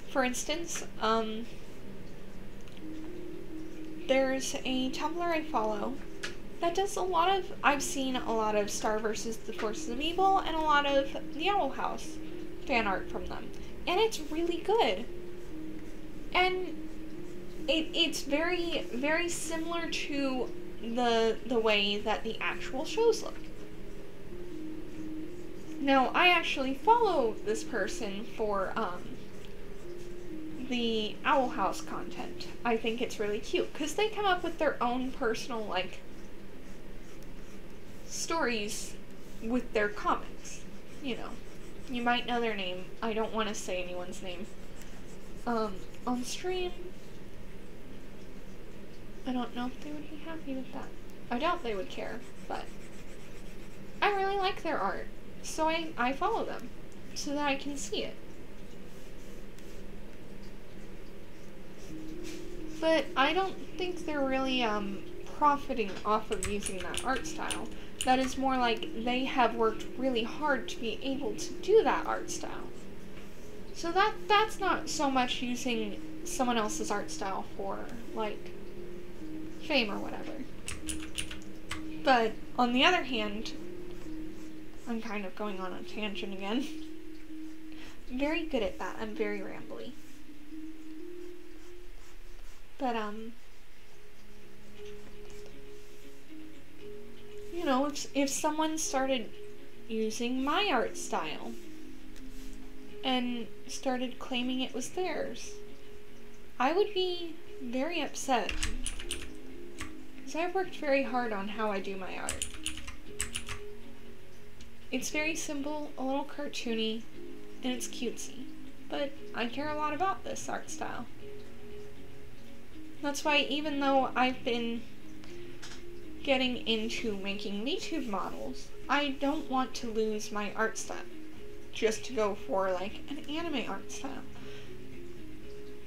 For instance, there's a Tumblr I follow that does I've seen a lot of Star vs. the Forces of Evil and a lot of the Owl House fan art from them. And it's really good. And it's very, very similar to the way that the actual shows look. Now, I actually follow this person for, the Owl House content. I think it's really cute, because they come up with their own personal, like, stories with their comics. You know, you might know their name. I don't want to say anyone's name. On stream, I don't know if they would be happy with that. I doubt they would care, but I really like their art. So I follow them, so that I can see it. But I don't think they're really, profiting off of using that art style. That is more like they have worked really hard to be able to do that art style. So that's not so much using someone else's art style for, like, fame or whatever. But, on the other hand, I'm kind of going on a tangent again. I'm very good at that. I'm very rambly. know, if someone started using my art style and started claiming it was theirs, I would be very upset. Because I've worked very hard on how I do my art. It's very simple, a little cartoony, and it's cutesy. But I care a lot about this art style. That's why even though I've been getting into making VTube models, I don't want to lose my art style just to go for like an anime art style.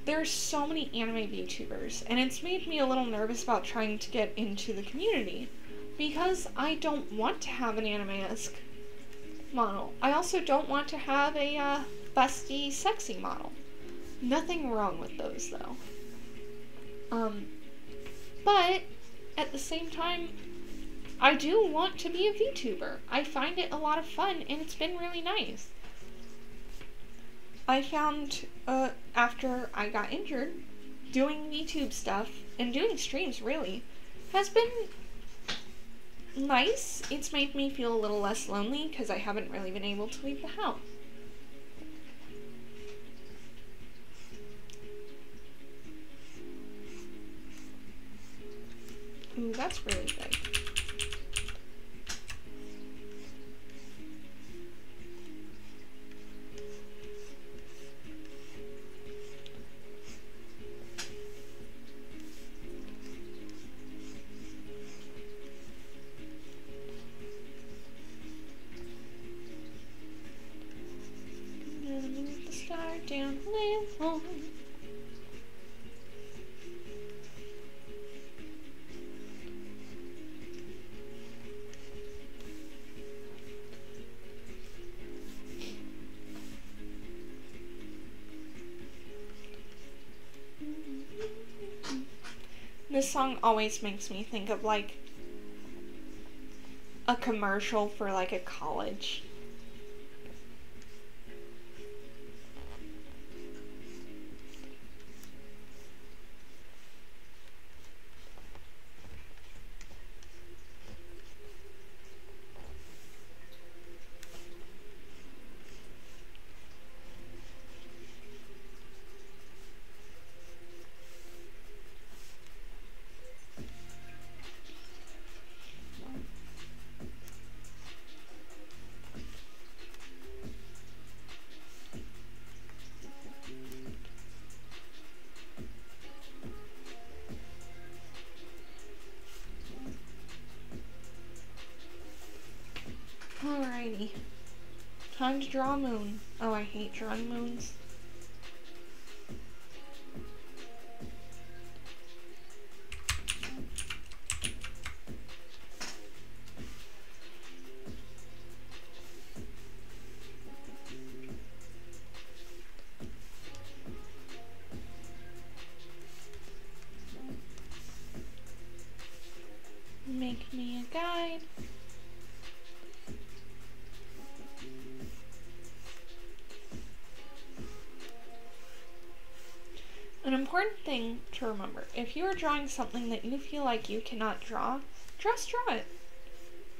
There's so many anime VTubers, and it's made me a little nervous about trying to get into the community because I don't want to have an anime-esque model. I also don't want to have a busty, sexy model. Nothing wrong with those though. But at the same time, I do want to be a VTuber. I find it a lot of fun, and it's been really nice. I found, after I got injured, doing VTube stuff, and doing streams really, has been nice. It's made me feel a little less lonely, because I haven't really been able to leave the house. Ooh, that's really big. Move the star down a little. This song always makes me think of like a commercial for like a college. Alrighty. Time to draw a moon. Oh, I hate drawing moons. Make me a guide. An important thing to remember, if you are drawing something that you feel like you cannot draw, just draw it.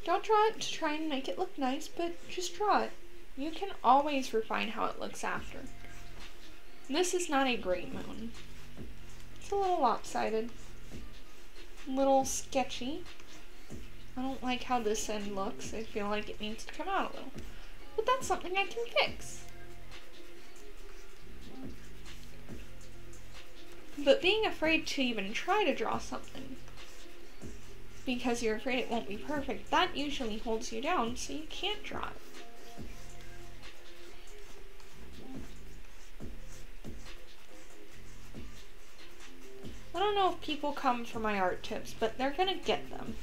Don't draw it to try and make it look nice, but just draw it. You can always refine how it looks after. This is not a great moon. It's a little lopsided. A little sketchy. I don't like how this end looks. I feel like it needs to come out a little. But that's something I can fix. But being afraid to even try to draw something because you're afraid it won't be perfect, that usually holds you down so you can't draw it. I don't know if people come for my art tips, but they're gonna get them.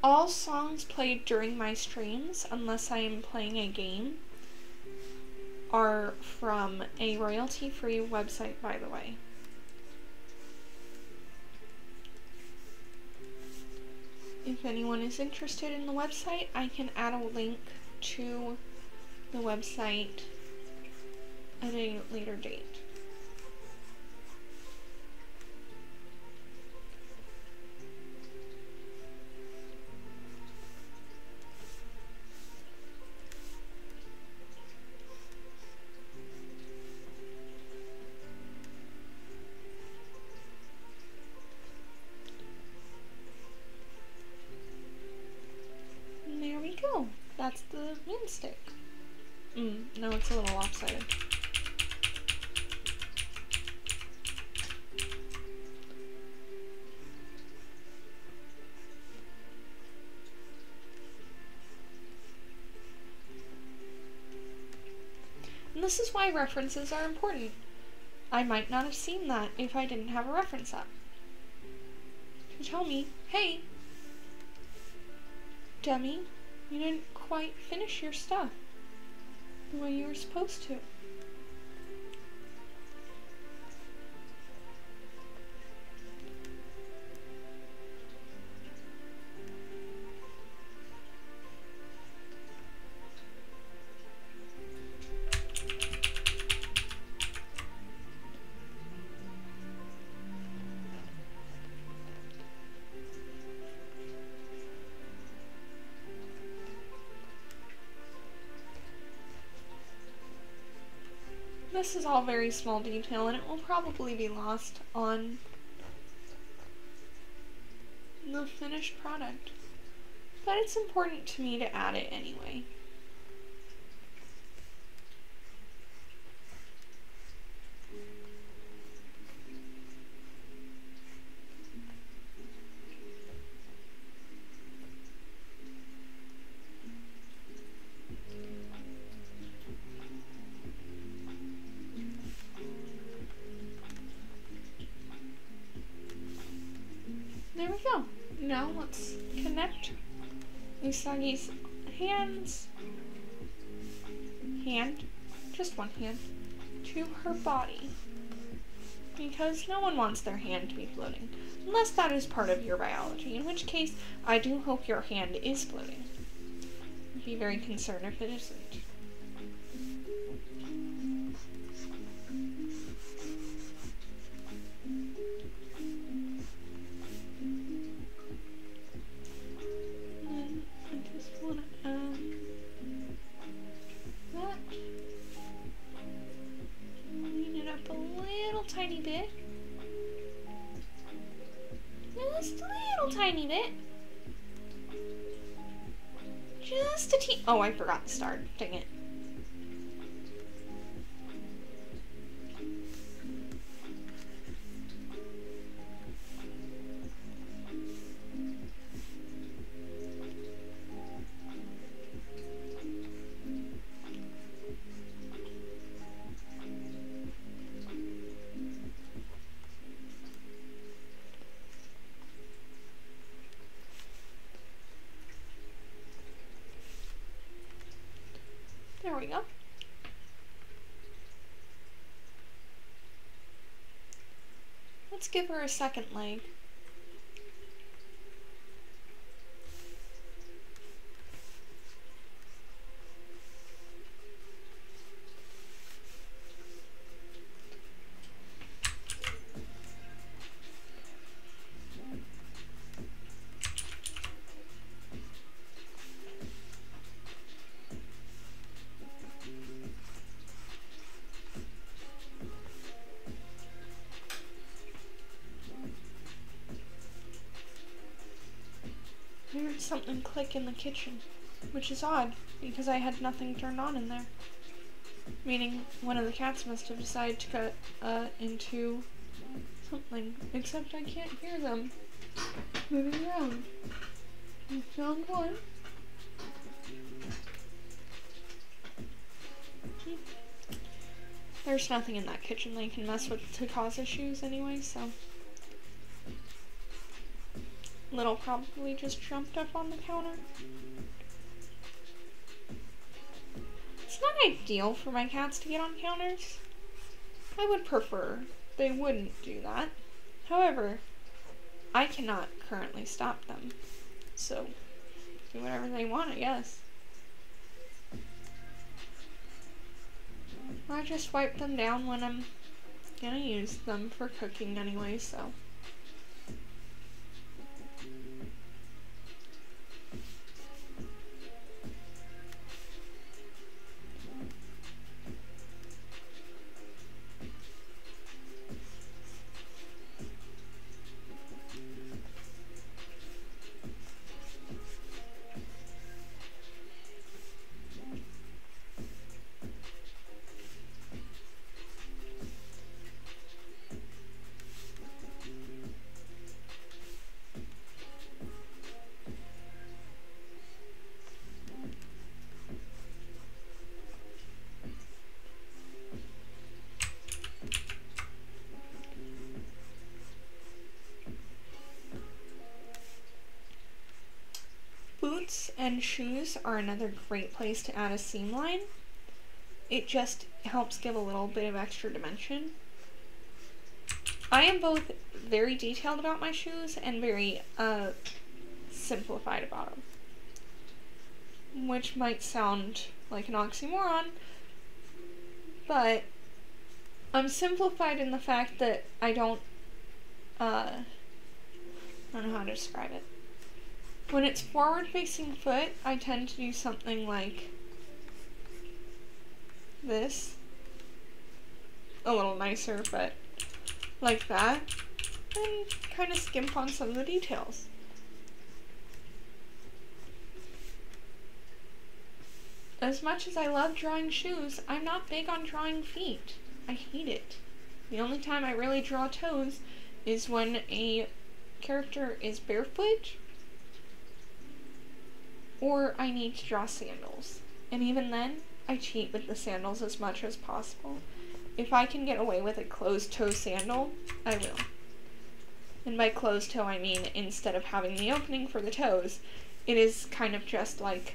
All songs played during my streams, unless I am playing a game, are from a royalty-free website, by the way. If anyone is interested in the website, I can add a link to the website at a later date. That's the wind stick. No, it's a little lopsided. And this is why references are important. I might not have seen that if I didn't have a reference up. To tell me, hey, dummy, you didn't quite finish your stuff the way you were supposed to. This is all very small detail, and it will probably be lost on the finished product. But it's important to me to add it anyway. There we go. Now let's connect Usagi's just one hand, to her body. Because no one wants their hand to be floating. Unless that is part of your biology, in which case I do hope your hand is floating. I'd be very concerned if it isn't. Tiny bit. Just a little tiny bit. Just a teeny. Oh, I forgot the star. Dang it. There we go. Let's give her a second leg. I heard something click in the kitchen, which is odd, because I had nothing turned on in there. Meaning, one of the cats must have decided to cut into something, except I can't hear them moving around. I found one. There's nothing in that kitchen they can mess with to cause issues anyway, so... Little probably just jumped up on the counter. It's not ideal for my cats to get on counters. I would prefer they wouldn't do that. However, I cannot currently stop them. So, do whatever they want, I guess. I just wipe them down when I'm gonna use them for cooking anyway, so. Boots and shoes are another great place to add a seam line. It just helps give a little bit of extra dimension. I am both very detailed about my shoes and very simplified about them. Which might sound like an oxymoron, but I'm simplified in the fact that I don't know how to describe it. When it's forward-facing foot, I tend to do something like this. A little nicer, but like that. And kind of skimp on some of the details. As much as I love drawing shoes, I'm not big on drawing feet. I hate it. The only time I really draw toes is when a character is barefoot, or I need to draw sandals. And even then, I cheat with the sandals as much as possible. If I can get away with a closed-toe sandal, I will. And by closed-toe, I mean instead of having the opening for the toes, it is kind of just like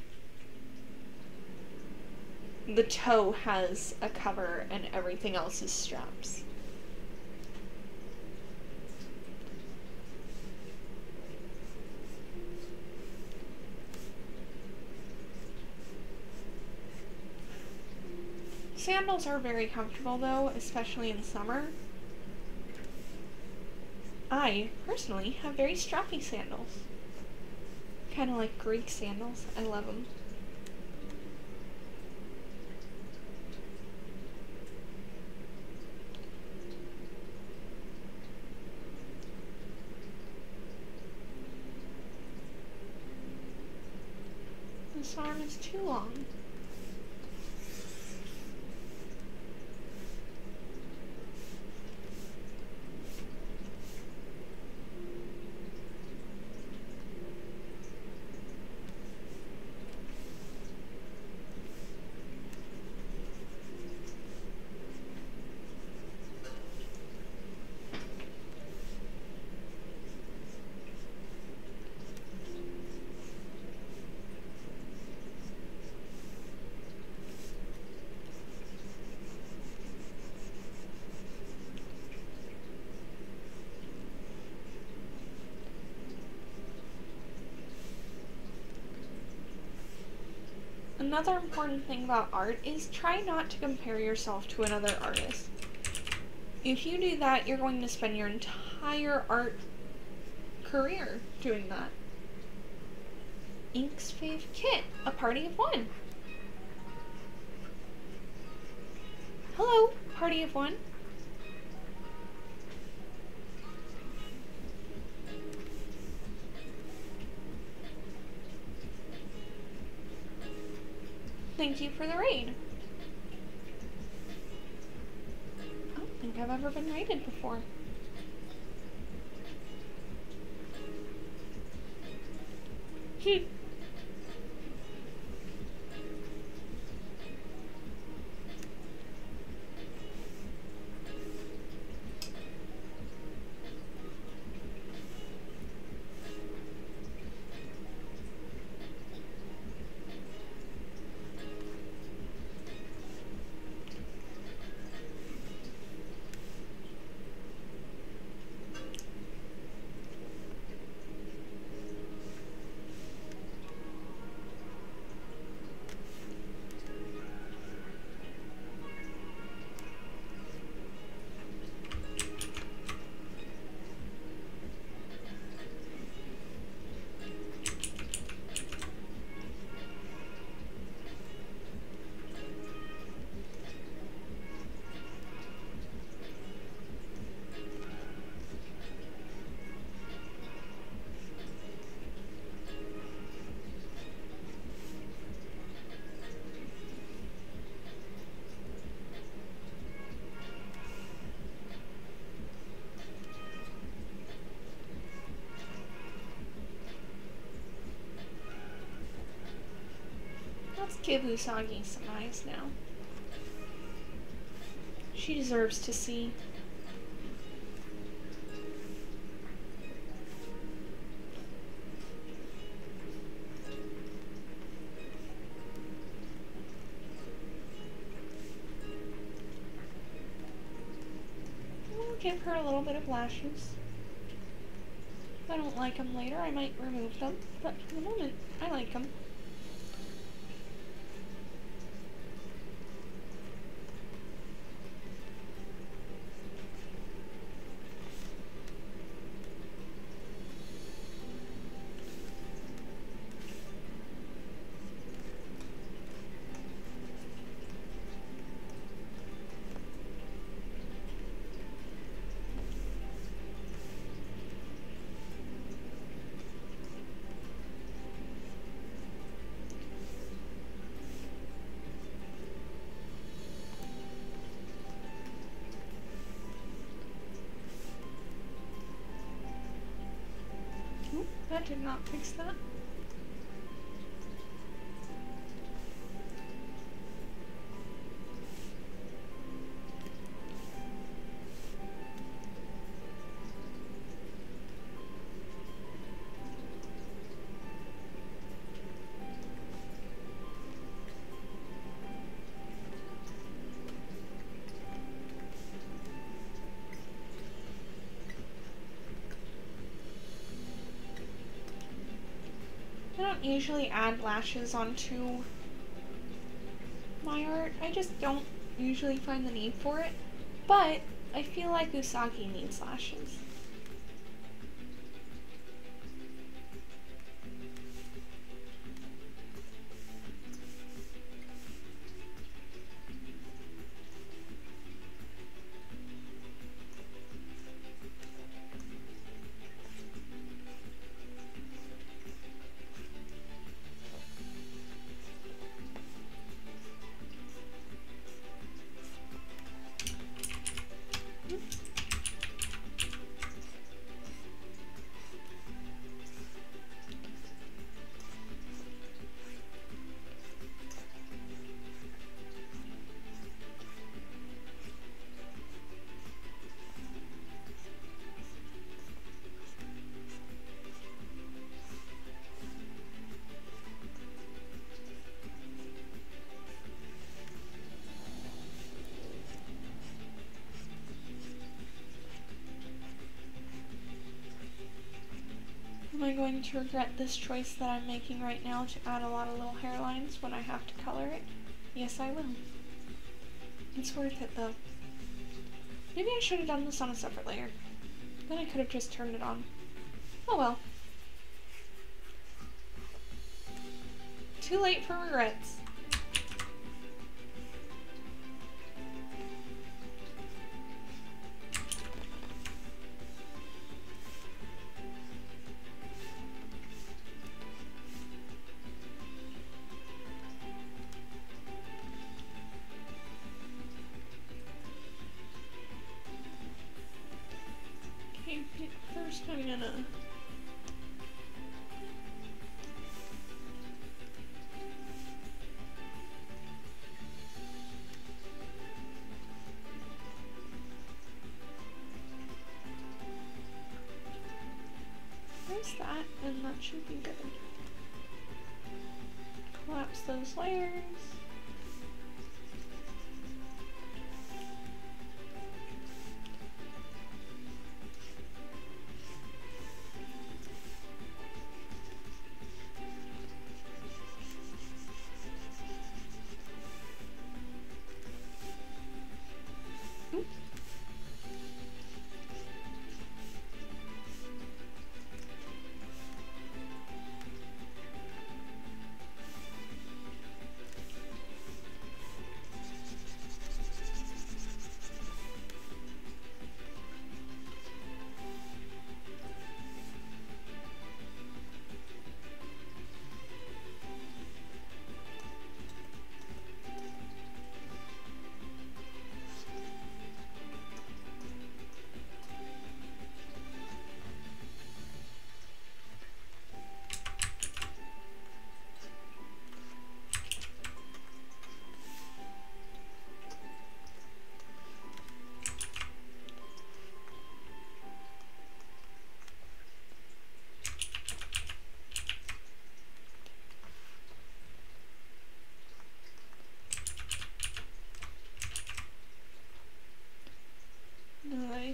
the toe has a cover and everything else is straps. Sandals are very comfortable though, especially in summer. I, personally, have very strappy sandals. Kind of like Greek sandals. I love them. This arm is too long. Another important thing about art is try not to compare yourself to another artist. If you do that, you're going to spend your entire art career doing that. Ink's Fave Kit, a party of one. Hello, party of one. Thank you for the raid. I don't think I've ever been raided before. Give Usagi some eyes now. She deserves to see. We'll give her a little bit of lashes. If I don't like them later, I might remove them, but for the moment, I like them. That did not fix that. I don't usually add lashes onto my art. I just don't usually find the need for it. But I feel like Usagi needs lashes. Am I going to regret this choice that I'm making right now to add a lot of little hairlines when I have to color it? Yes, I will. It's worth it, though. Maybe I should have done this on a separate layer. Then I could have just turned it on. Oh well. Too late for regrets. First I'm gonna there's that, and that should be good. Collapse those layers.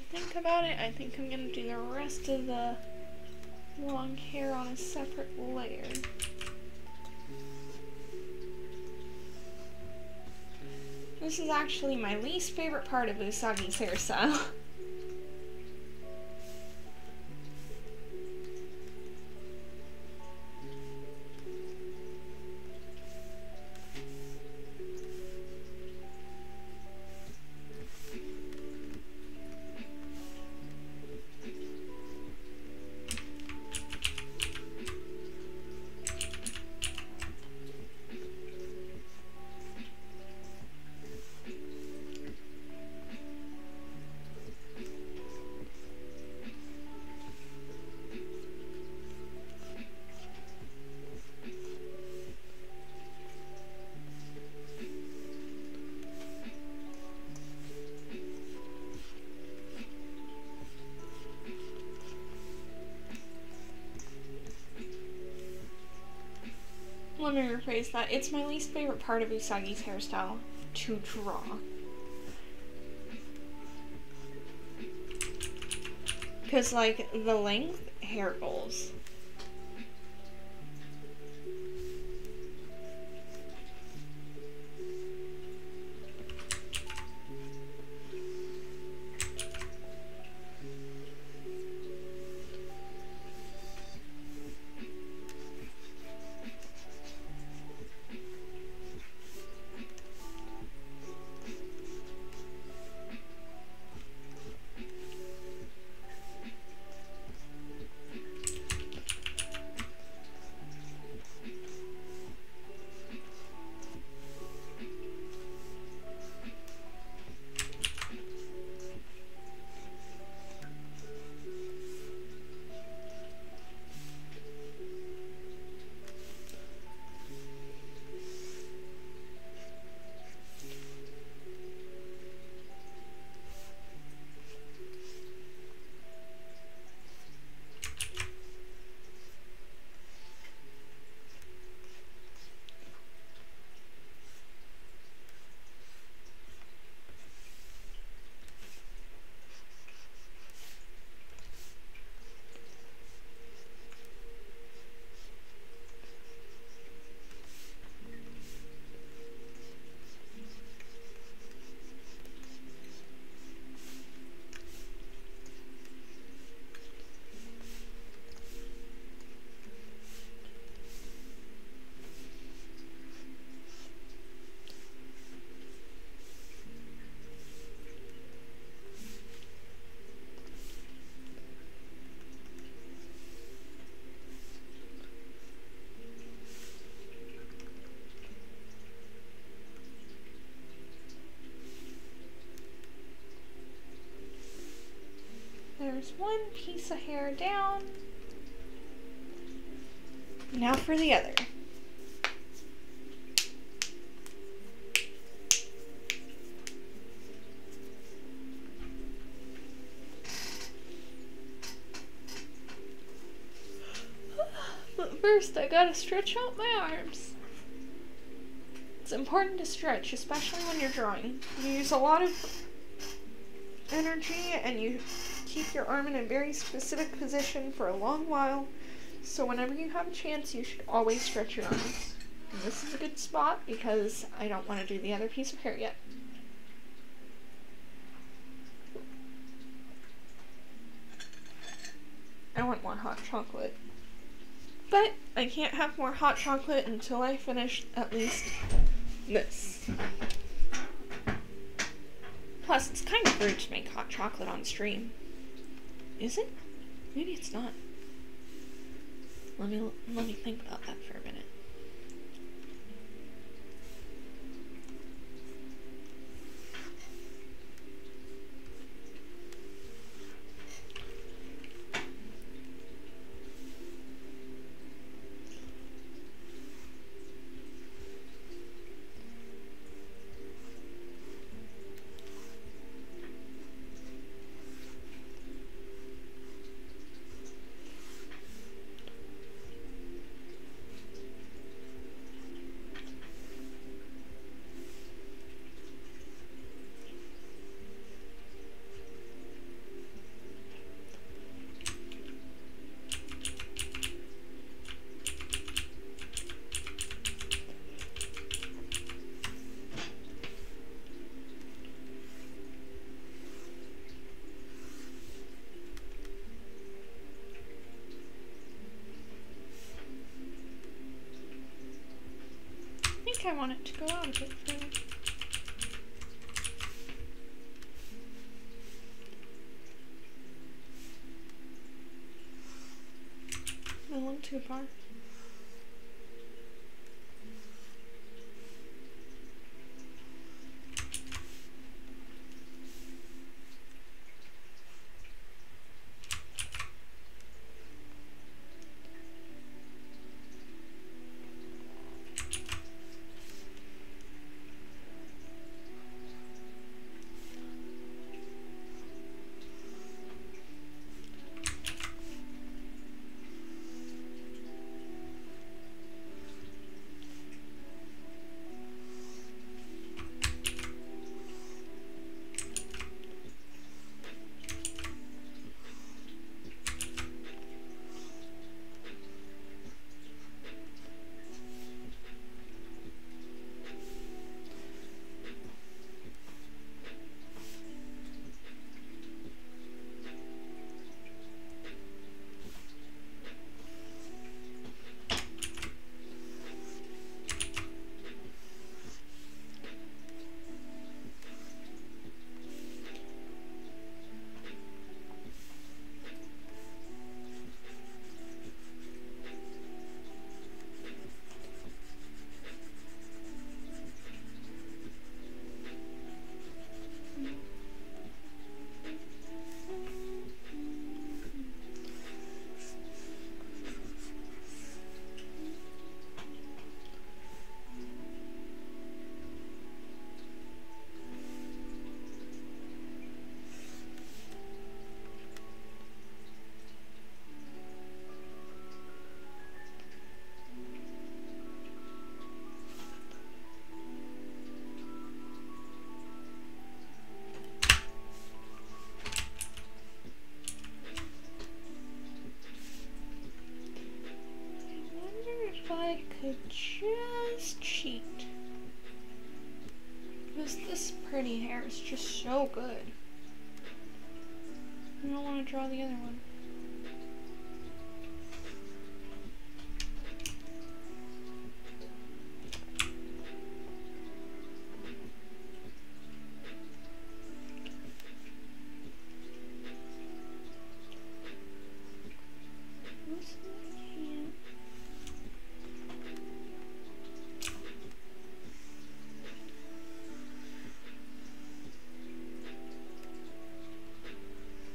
think about it, I think I'm gonna do the rest of the long hair on a separate layer. This is actually my least favorite part of Usagi's hairstyle. Let me rephrase that. It's my least favorite part of Usagi's hairstyle to draw. Because, like, the length, hair goals. There's one piece of hair down. Now for the other. But first, I gotta stretch out my arms. It's important to stretch, especially when you're drawing. You use a lot of energy and you keep your arm in a very specific position for a long while. So whenever you have a chance, you should always stretch your arms. And this is a good spot because I don't want to do the other piece of hair yet. I want more hot chocolate. But I can't have more hot chocolate until I finish at least this. Plus, it's kind of rude to make hot chocolate on stream. Is it? Maybe it's not. Let me think about that for a minute. I want it to go out a bit further. A little too far. I could just cheat. Because this pretty hair is just so good. I don't want to draw the other one.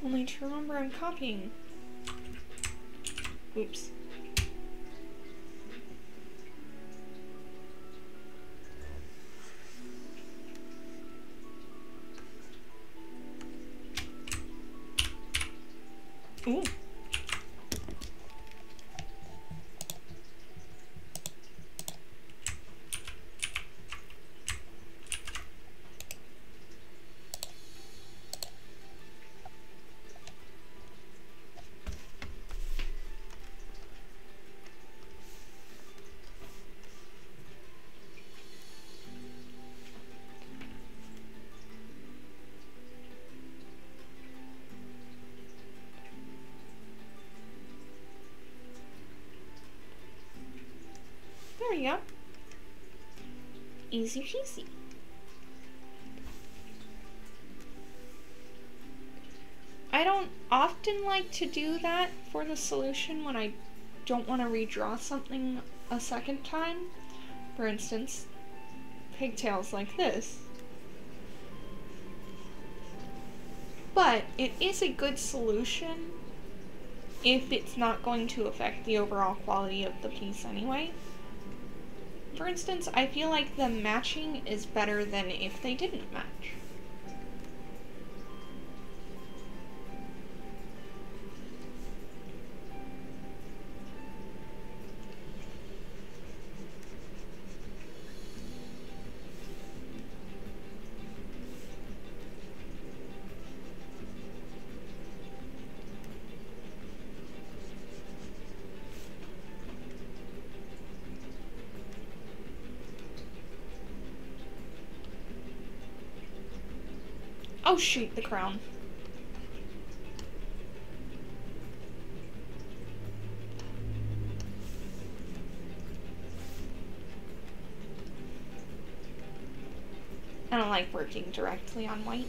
Only to remember I'm copying. Oops. Ooh. There you go. Easy peasy. I don't often like to do that for the solution when I don't want to redraw something a second time. For instance, pigtails like this. But it is a good solution if it's not going to affect the overall quality of the piece anyway. For instance, I feel like the matching is better than if they didn't match. Oh shoot, the crown. like working directly on white.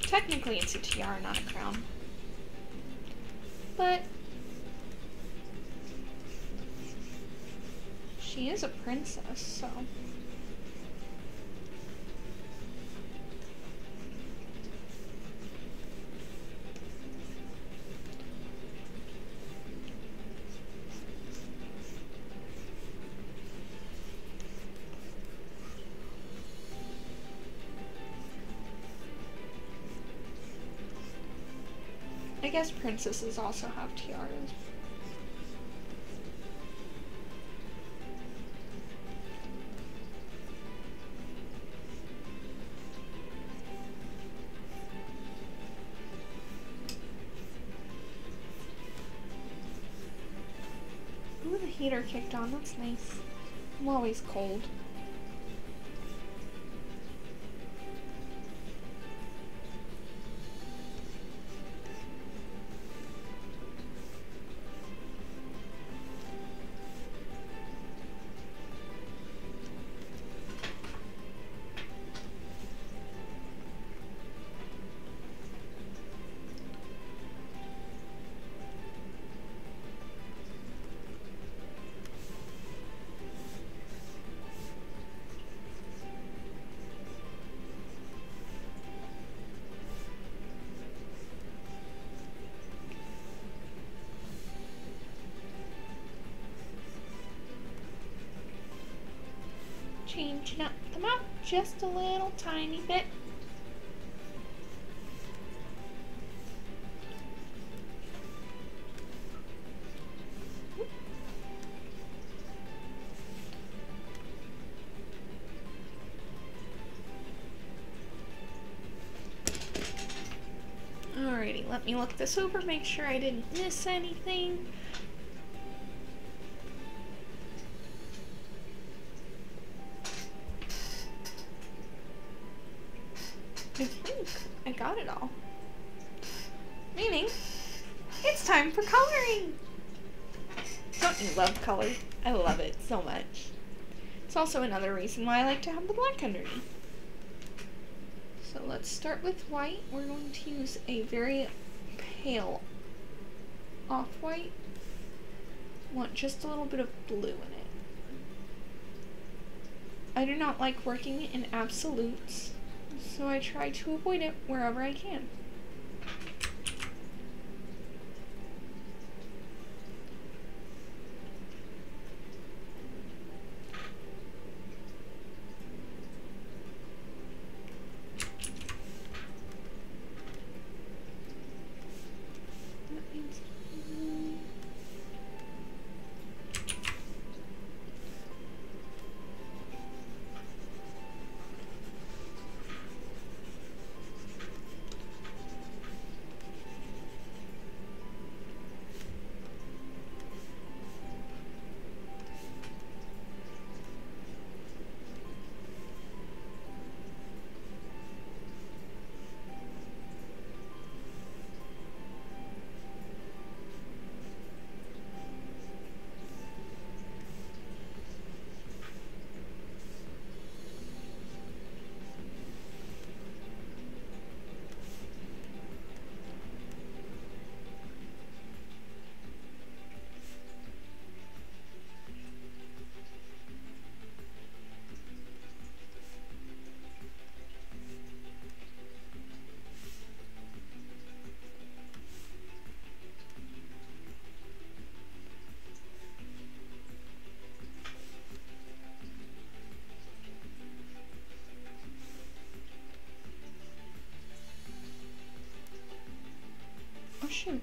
Technically it's a tiara, not a crown. But she is a princess, so. I guess princesses also have tiaras. Ooh, the heater kicked on. That's nice. I'm always cold. Changing up the mouth just a little tiny bit. Alrighty, let me look this over, make sure I didn't miss anything. I think I got it all. Meaning, it's time for coloring! Don't you love color? I love it so much. It's also another reason why I like to have the black underneath. So let's start with white. We're going to use a very pale off-white. Want just a little bit of blue in it. I do not like working in absolutes, so I try to avoid it wherever I can. Oh shoot.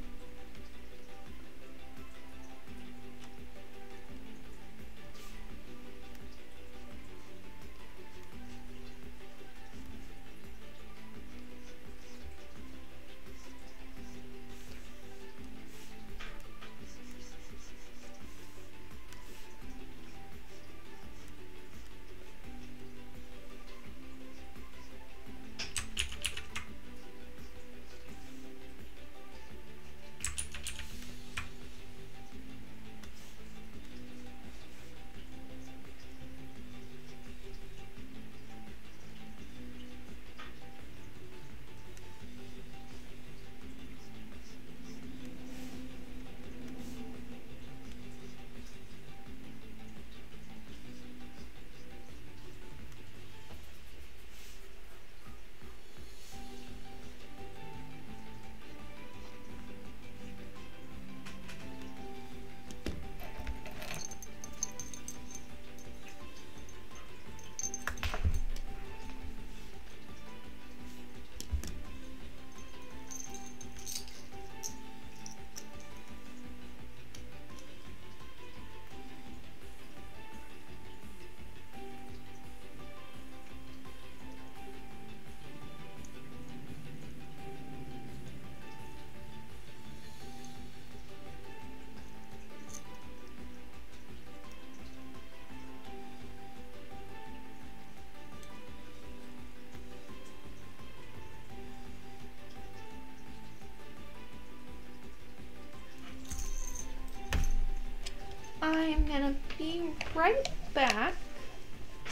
gonna be right back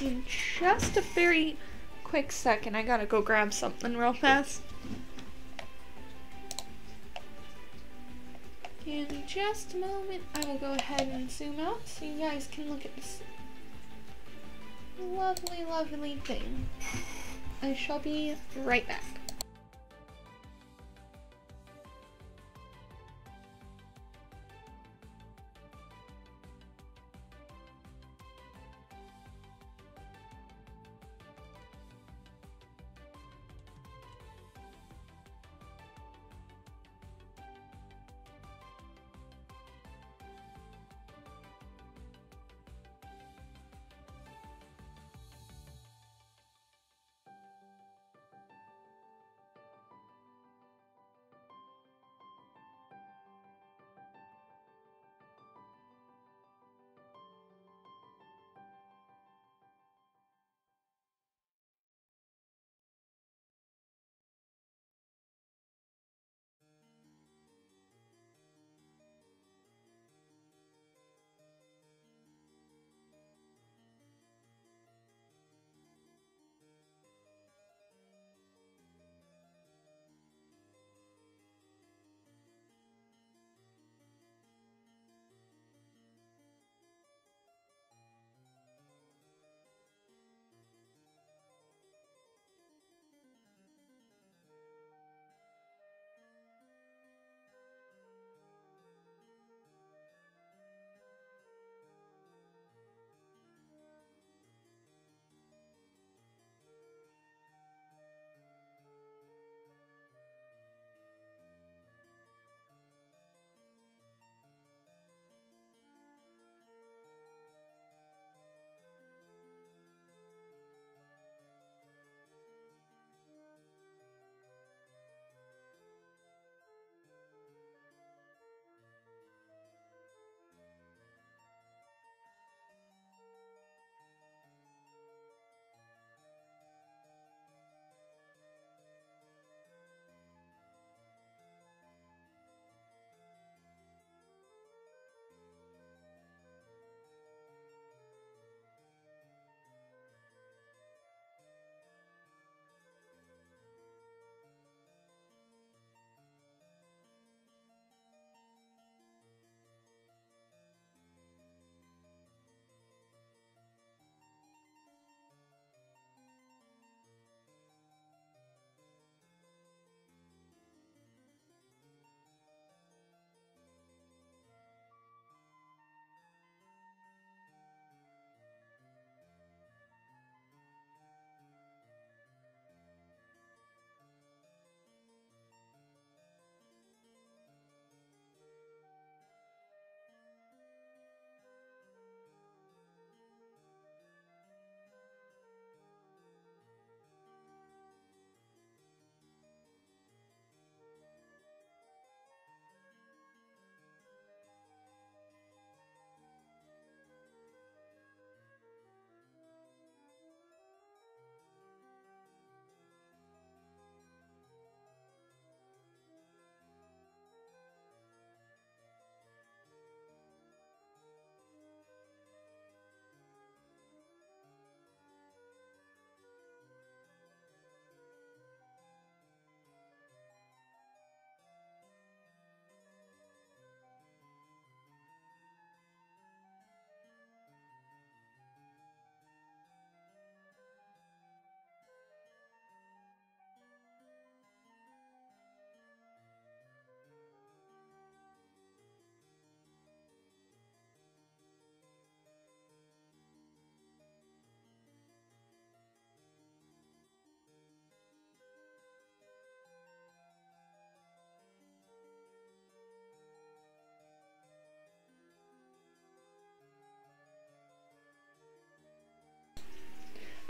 in just a very quick second. I gotta go grab something real fast. In just a moment, I will go ahead and zoom out so you guys can look at this lovely, lovely thing. I shall be right back.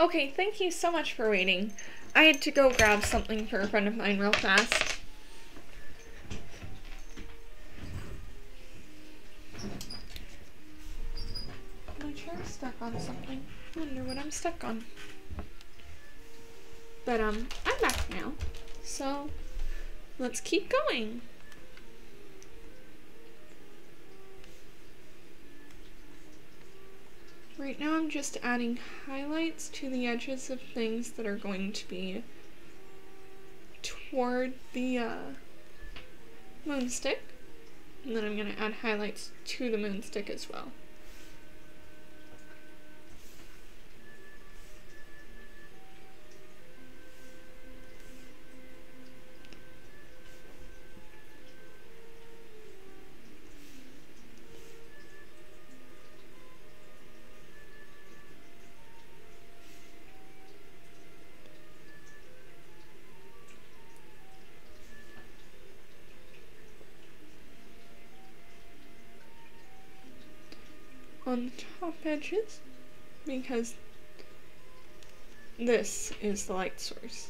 Okay, thank you so much for waiting. I had to go grab something for a friend of mine real fast. My chair's stuck on something. I wonder what I'm stuck on. But, I'm back now. So, let's keep going. Right now I'm just adding highlights to the edges of things that are going to be toward the moonstick. And then I'm going to add highlights to the moonstick as well. On the top edges, because this is the light source.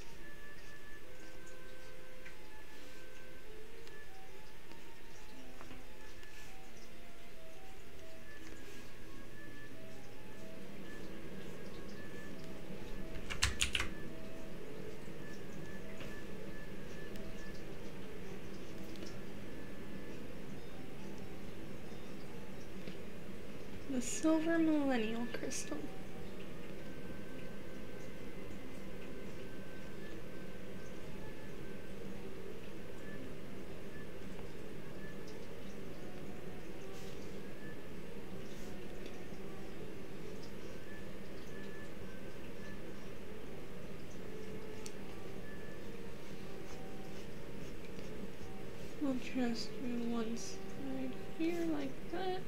The silver millennial crystal. We'll just do one side here like that.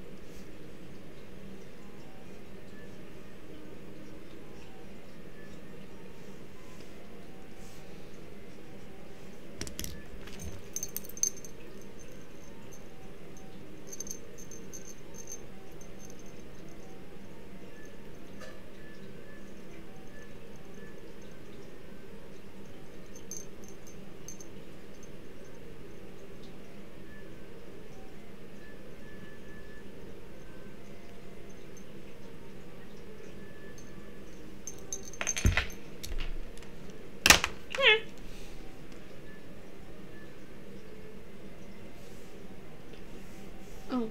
Oh.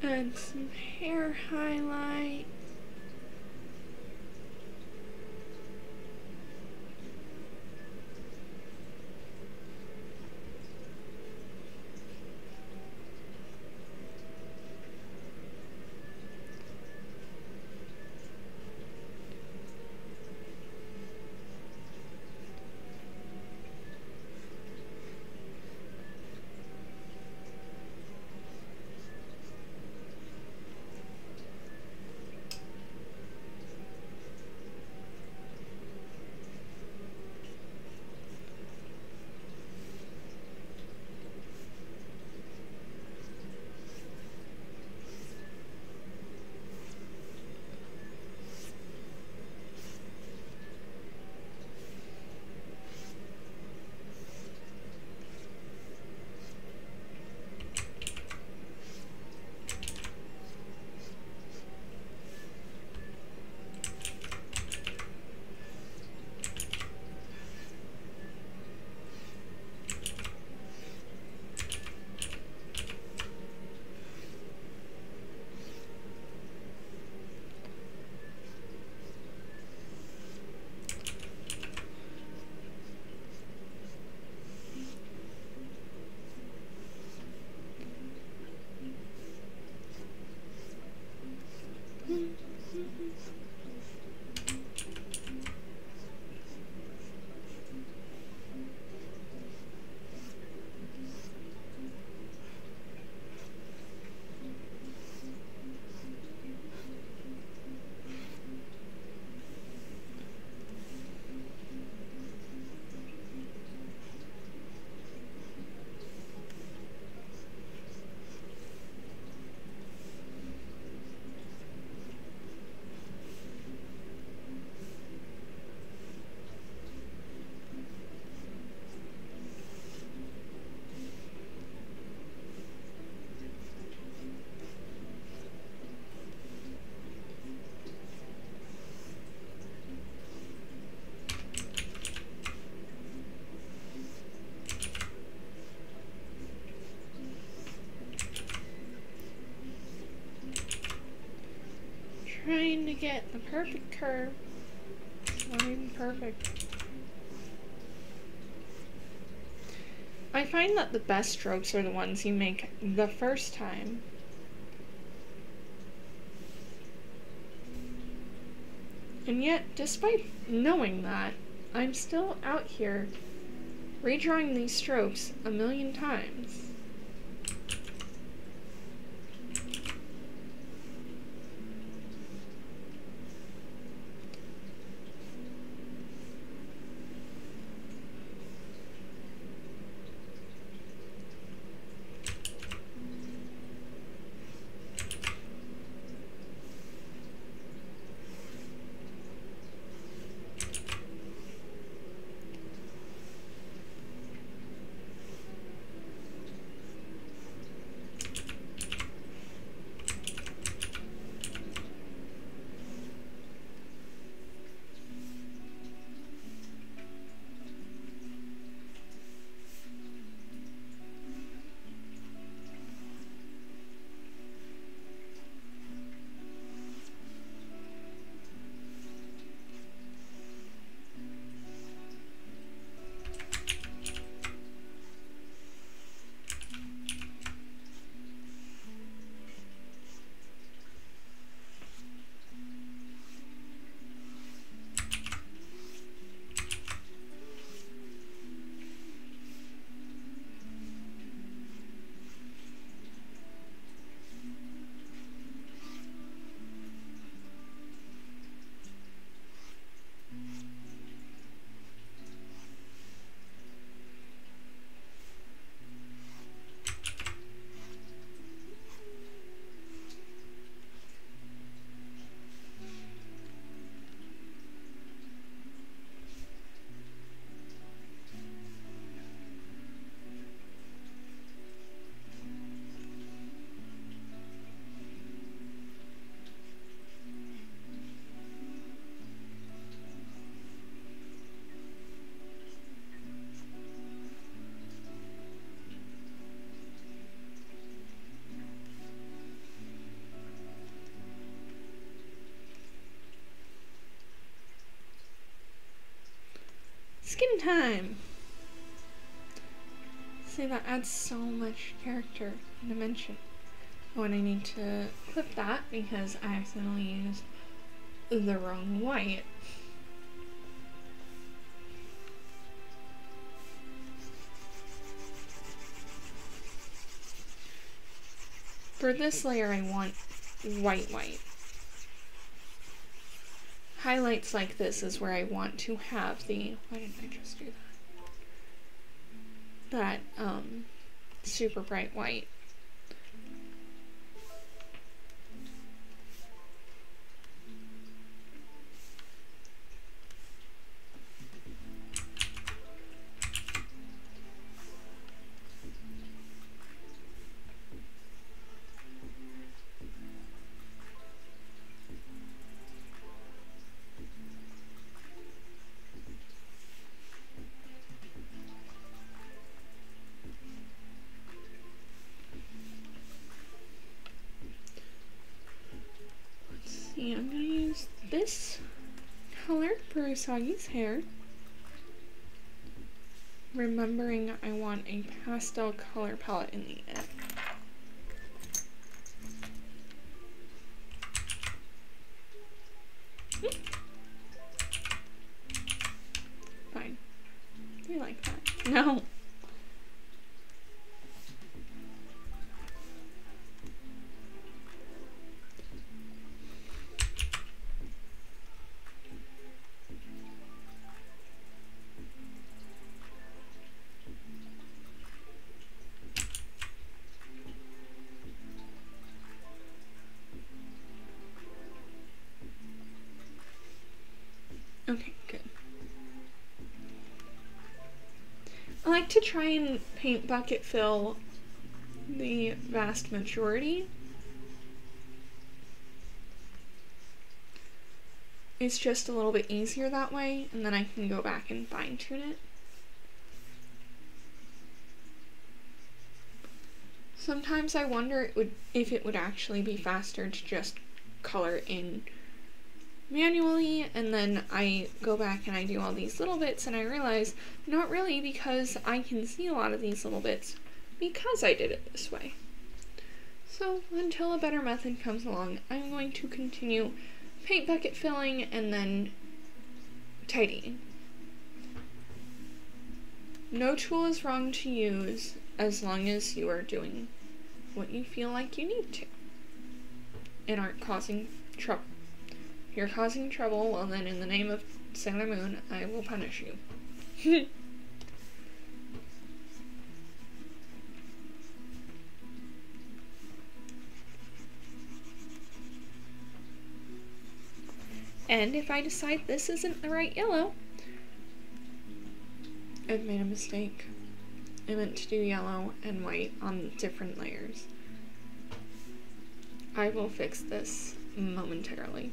Add some hair highlight. trying to get the perfect curve. It's not even perfect. I find that the best strokes are the ones you make the first time. And yet, despite knowing that, I'm still out here redrawing these strokes a million times. Skin time! See, that adds so much character and dimension. Oh, and I need to clip that because I accidentally used the wrong white. For this layer, I want white. Highlights like this is where I want to have the, why didn't I just do that? That, super bright white. I'm going to use this color for Usagi's hair. Remembering I want a pastel color palette in the end. Fine. You like that? No. Okay, good. I like to try and paint bucket fill the vast majority. It's just a little bit easier that way, and then I can go back and fine tune it. Sometimes I wonder if it would actually be faster to just color in manually, and then I go back and I do all these little bits, and I realize not really, because I can see a lot of these little bits because I did it this way. So until a better method comes along, I'm going to continue paint bucket filling and then tidying. No tool is wrong to use as long as you are doing what you feel like you need to and aren't causing trouble. If you're causing trouble, well then in the name of Sailor Moon, I will punish you. And if I decide this isn't the right yellow, I've made a mistake. I meant to do yellow and white on different layers. I will fix this momentarily.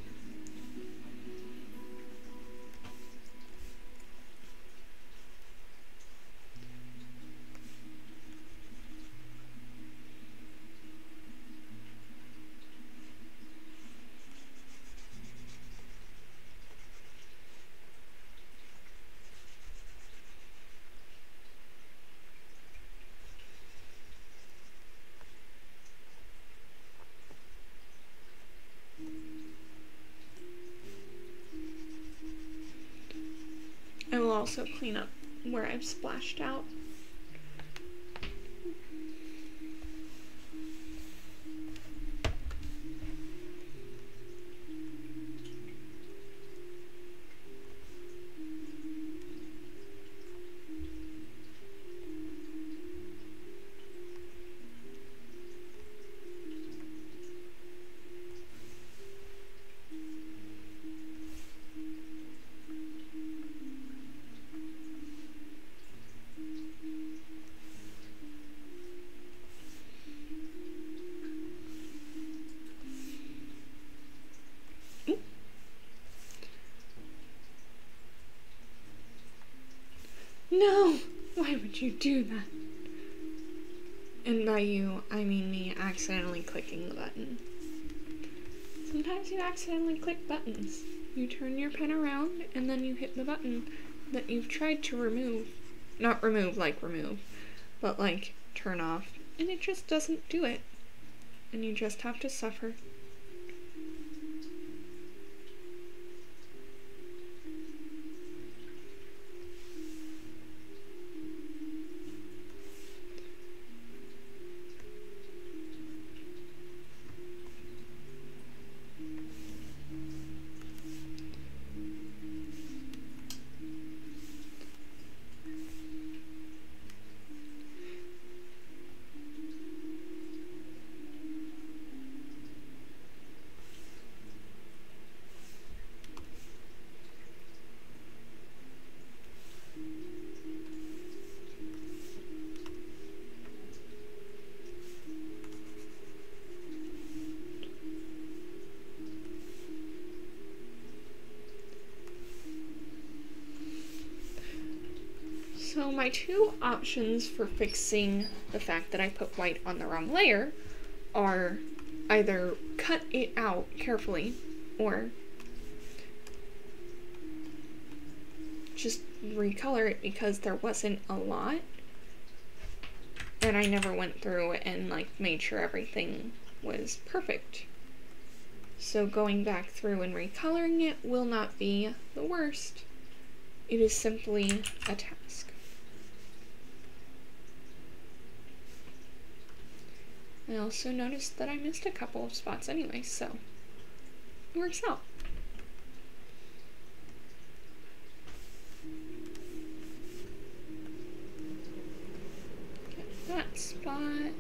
I will also clean up where I've splashed out. No! Why would you do that? And by you, I mean me accidentally clicking the button. Sometimes you accidentally click buttons. You turn your pen around, and then you hit the button that you've tried to remove. Not remove like remove, but like turn off, and it just doesn't do it. And you just have to suffer. So my two options for fixing the fact that I put white on the wrong layer are either cut it out carefully or just recolor it, because there wasn't a lot and I never went through and like made sure everything was perfect. So going back through and recoloring it will not be the worst. It is simply a task. I also noticed that I missed a couple of spots anyway, so it works out. Get that spot. Get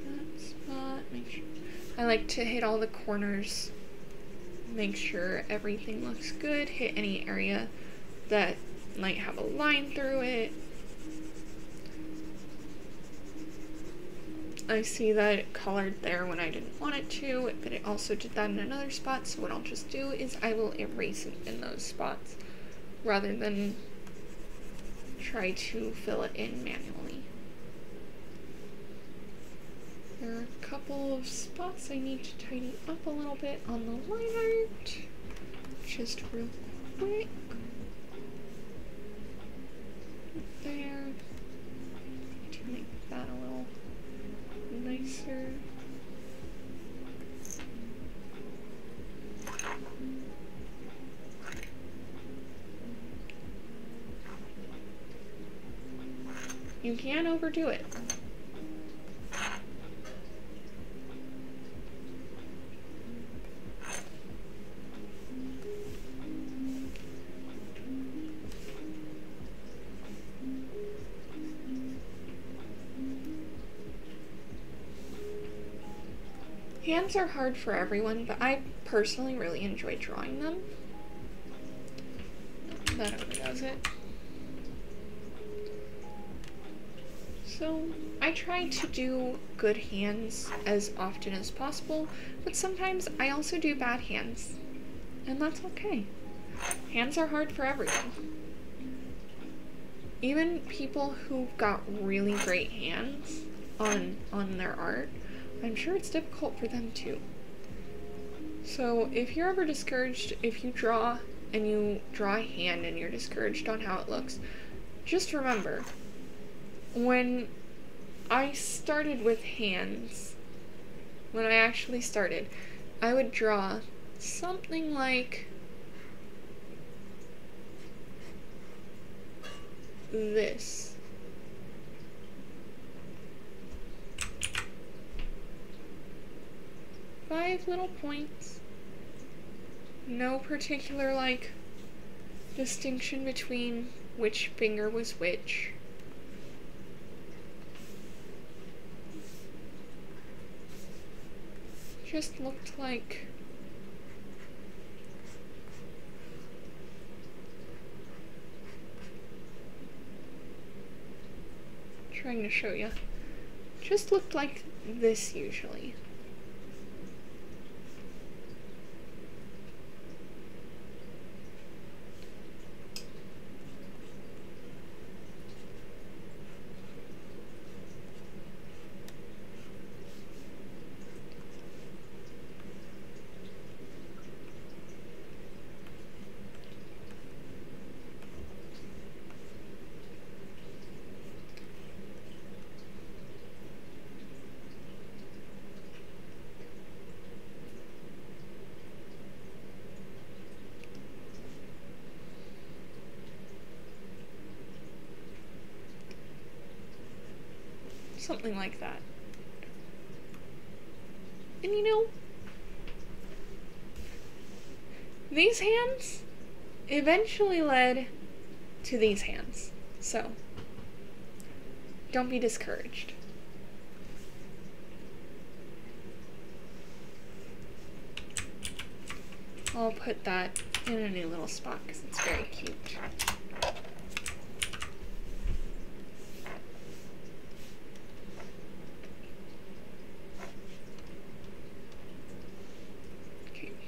that spot. Make sure. I like to hit all the corners. Make sure everything looks good. Hit any area that might have a line through it. I see that it colored there when I didn't want it to, but it also did that in another spot, so what I'll just do is I will erase it in those spots rather than try to fill it in manually. There are a couple of spots I need to tidy up a little bit on the line art. Just real quick. There. To make that a little nicer. You can't overdo it. Hands are hard for everyone, but I personally really enjoy drawing them. That overdoes it. So, I try to do good hands as often as possible, but sometimes I also do bad hands, and that's okay. Hands are hard for everyone. Even people who've got really great hands on their art, I'm sure it's difficult for them too. So if you're ever discouraged, if you draw and you draw a hand and you're discouraged on how it looks, just remember, when I started with hands, when I actually started, I would draw something like this. 5 little points. No particular, like, distinction between which finger was which. Just looked like trying to show you. Just looked like this usually. Something like that. And you know, these hands eventually led to these hands. So, don't be discouraged. I'll put that in a new little spot because it's very cute.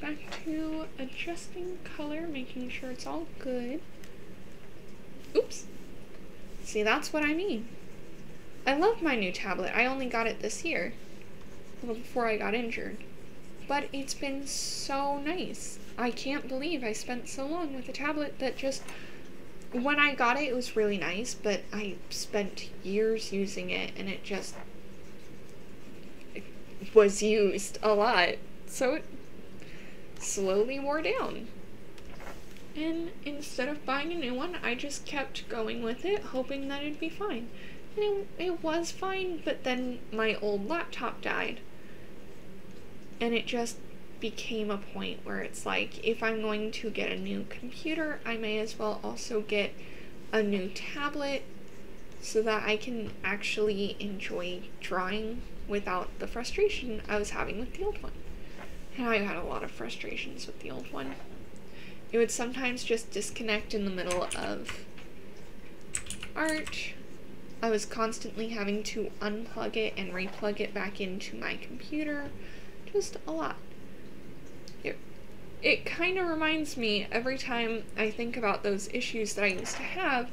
Back to adjusting color, making sure it's all good. Oops. See, that's what I mean. I love my new tablet. I only got it this year, a little before I got injured. But it's been so nice. I can't believe I spent so long with a tablet that just... When I got it, it was really nice, but I spent years using it, and it just was used a lot. So it slowly wore down. And instead of buying a new one, I just kept going with it, hoping that it'd be fine. And it was fine, but then my old laptop died. And it just became a point where it's like, if I'm going to get a new computer, I may as well also get a new tablet so that I can actually enjoy drawing without the frustration I was having with the old one. And I had a lot of frustrations with the old one. It would sometimes just disconnect in the middle of art. I was constantly having to unplug it and replug it back into my computer. Just a lot. It kind of reminds me, every time I think about those issues that I used to have,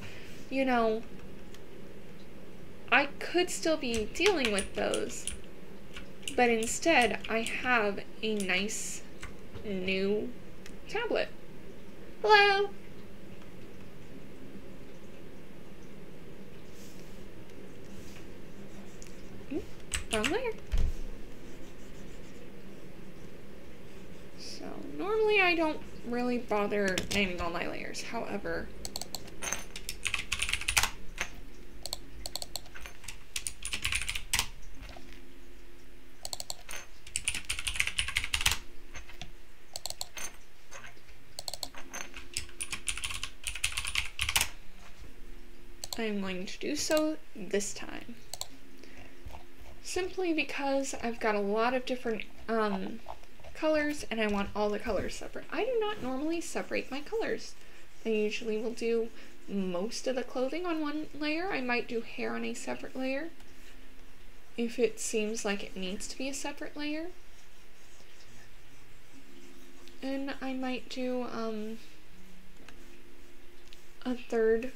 you know, I could still be dealing with those, But instead, I have a nice new tablet. Hello! Wrong layer. So normally I don't really bother naming all my layers. However, I'm going to do so this time. Simply because I've got a lot of different colors and I want all the colors separate. I do not normally separate my colors. I usually will do most of the clothing on one layer. I might do hair on a separate layer if it seems like it needs to be a separate layer. And I might do a third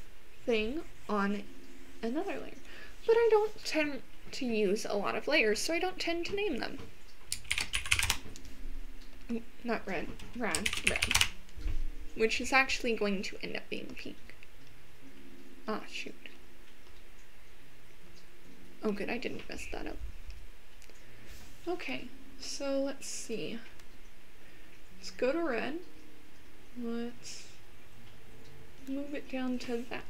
thing on another layer. But I don't tend to use a lot of layers, so I don't tend to name them. Not red, red. Which is actually going to end up being pink. Ah, shoot. Oh good, I didn't mess that up. Okay, so let's see. Let's go to red. Let's move it down to that.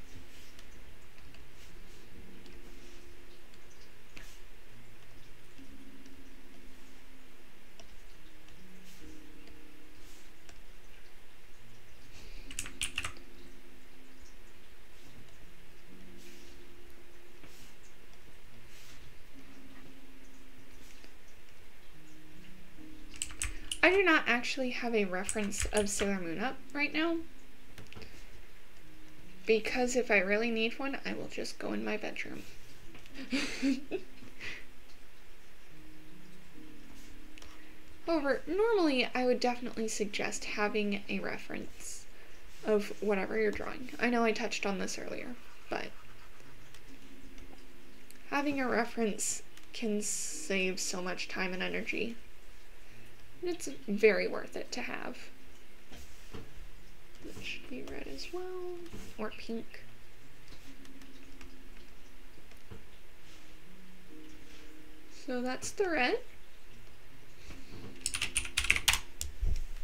I do not actually have a reference of Sailor Moon up right now, because if I really need one, I will just go in my bedroom. However, normally I would definitely suggest having a reference of whatever you're drawing. I know I touched on this earlier, but having a reference can save so much time and energy. It's very worth it to have. That should be red as well, or pink. So that's the red.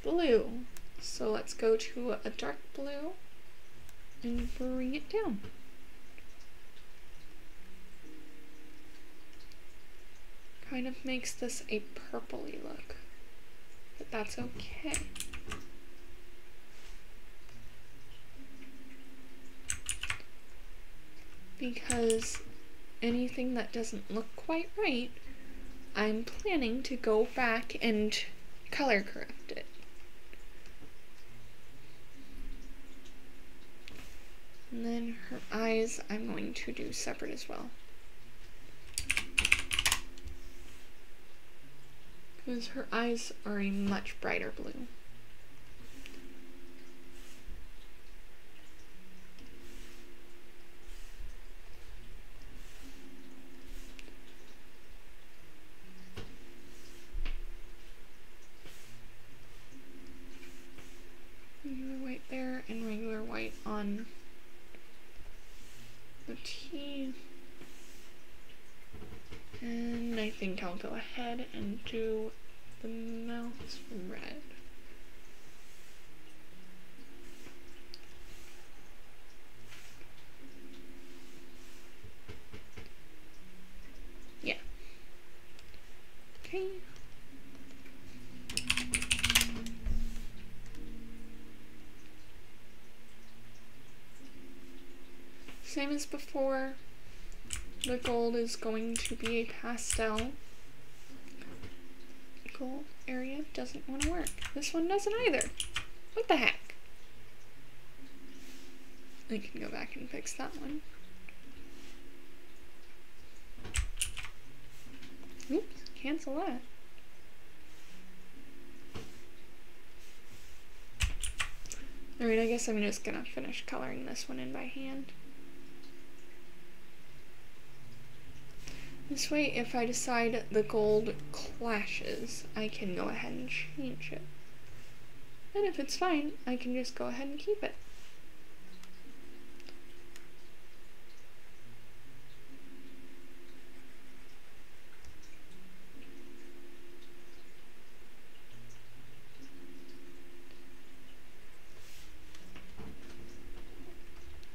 Blue. So let's go to a dark blue and bring it down. Kind of makes this a purpley look. But that's okay. Because anything that doesn't look quite right, I'm planning to go back and color correct it. And then her eyes I'm going to do separate as well. Because her eyes are a much brighter blue. Regular white there and regular white on the T. And I think I'll go ahead and do the mouth red. Yeah. Okay. Same as before. The gold is going to be a pastel. Gold area doesn't want to work. This one doesn't either. What the heck? I can go back and fix that one. Oops, cancel that. Alright, I guess I'm just gonna finish coloring this one in by hand. This way, if I decide the gold clashes, I can go ahead and change it. And if it's fine, I can just go ahead and keep it.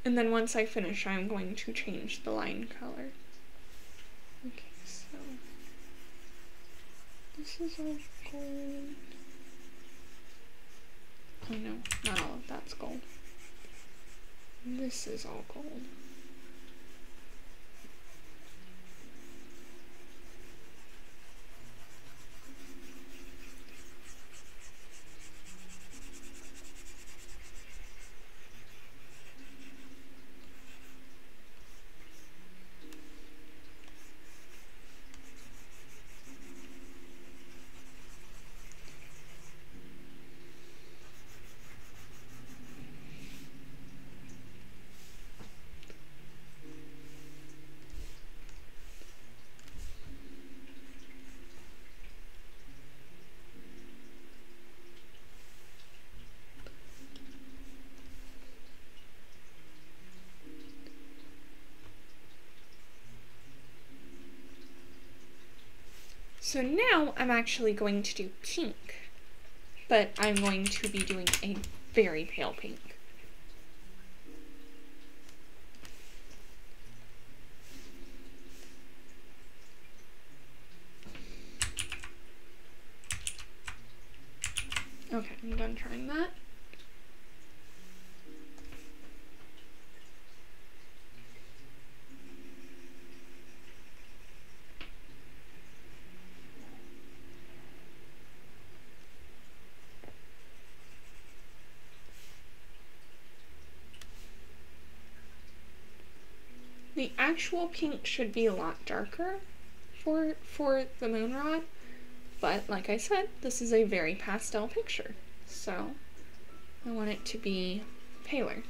And then once I finish, I'm going to change the line color. Okay, so this is all gold. Oh no, not all of that's gold. This is all gold. So now I'm actually going to do pink, but I'm going to be doing a very pale pink. Okay, I'm done trying that. The actual pink should be a lot darker for the moon rod, but like I said, this is a very pastel picture, so I want it to be paler.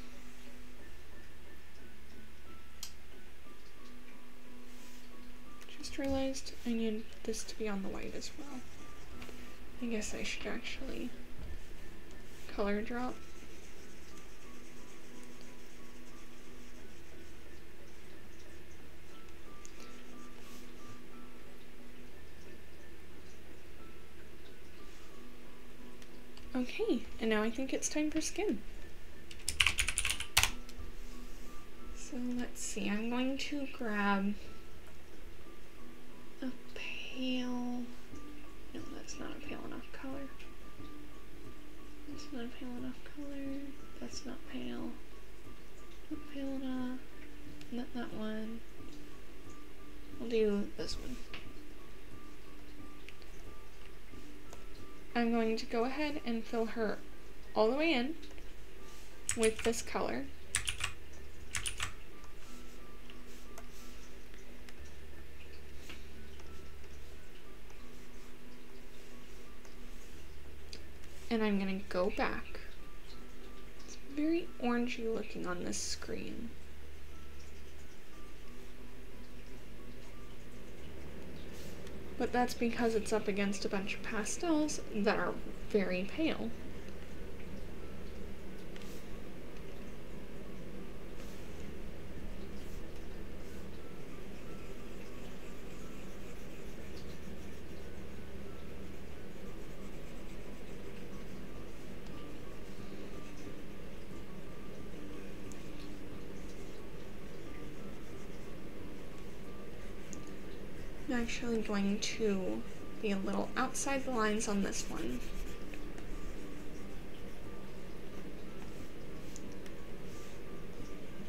Just realized I need this to be on the white as well. I guess I should actually color drop. Okay, and now I think it's time for skin. So let's see, I'm going to grab a pale, no, that's not a pale enough color. That's not a pale enough color, that's not pale. Not pale enough, not that one. I'll do this one. I'm going to go ahead and fill her all the way in with this color. And I'm going to go back. It's very orangey looking on this screen. But that's because it's up against a bunch of pastels that are very pale. I'm actually going to be a little outside the lines on this one.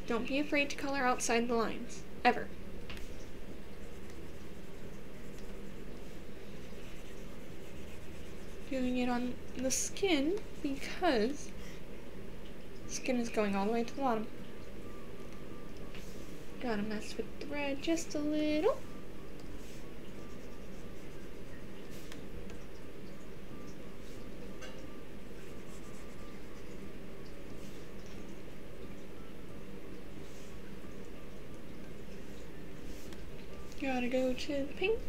Don't be afraid to color outside the lines, ever. Doing it on the skin because skin is going all the way to the bottom. Gotta mess with the red just a little. Gotta go to the pink.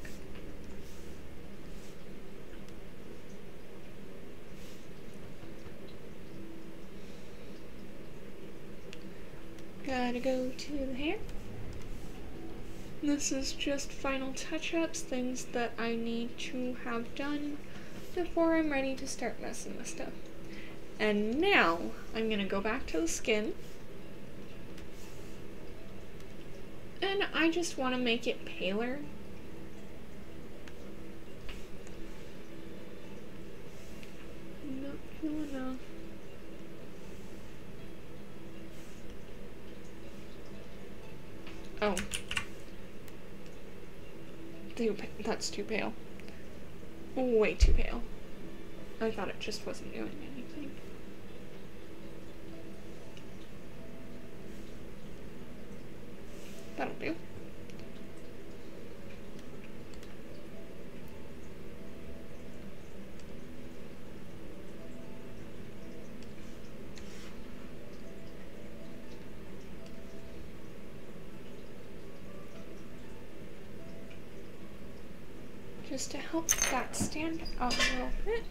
Gotta go to the hair. This is just final touch-ups, things that I need to have done before I'm ready to start messing with stuff. And now I'm gonna go back to the skin. And I just want to make it paler. Not pale enough. Oh. That's too pale. Way too pale. I thought it just wasn't doing anything. That'll do. Just to help that stand out a little bit.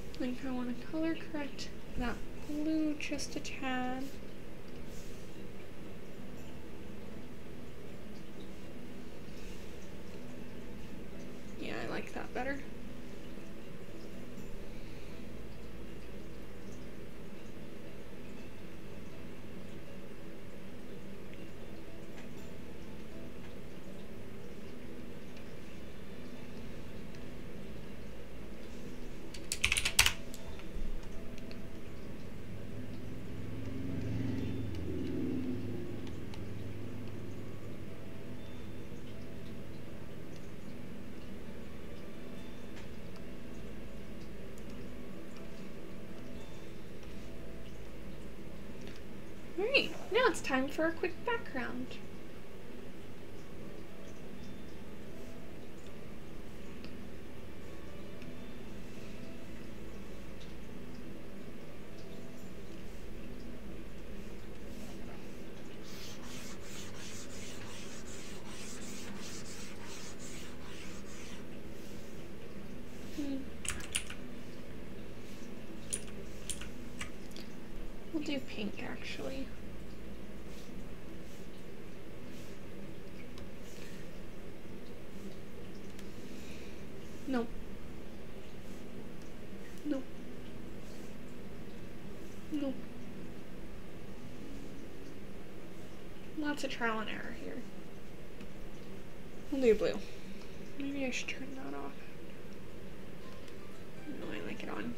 I think I want to color correct that blue just a tad. Yeah, I like that better. Alright, now it's time for a quick background. We'll do pink, actually. No. No. No. Lots of trial and error here. We'll do blue. Maybe I should turn that off. No, I like it on.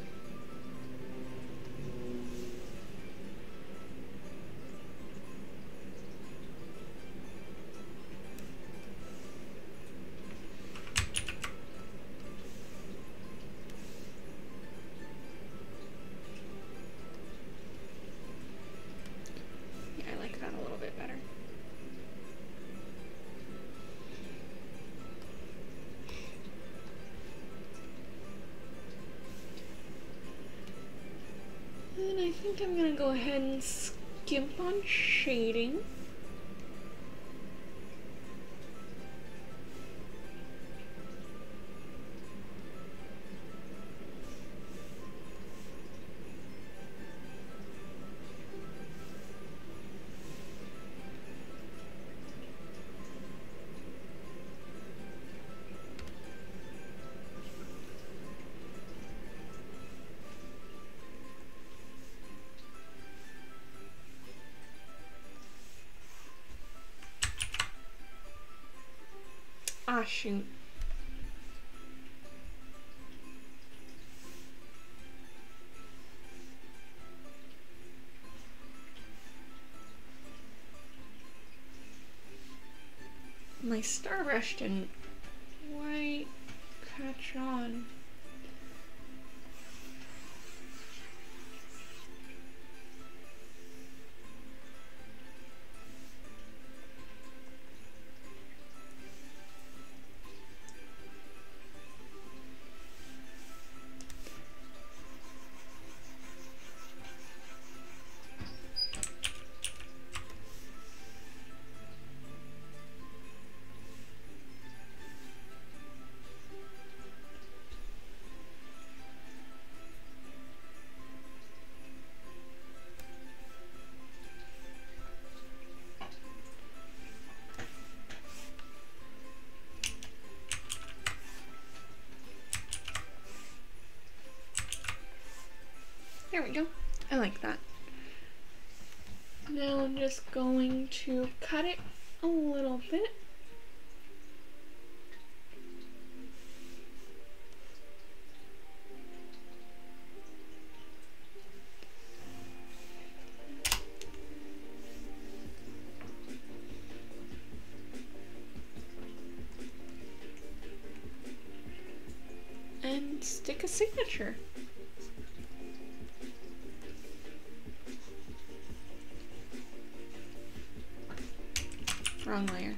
Yeah, I like that a little bit better. And I think I'm gonna go ahead and skimp on shading. Ah, shoot. my star brush didn't quite catch on. There we go. I like that. Now I'm just going to cut it a little bit. And stick a signature. Wrong layer.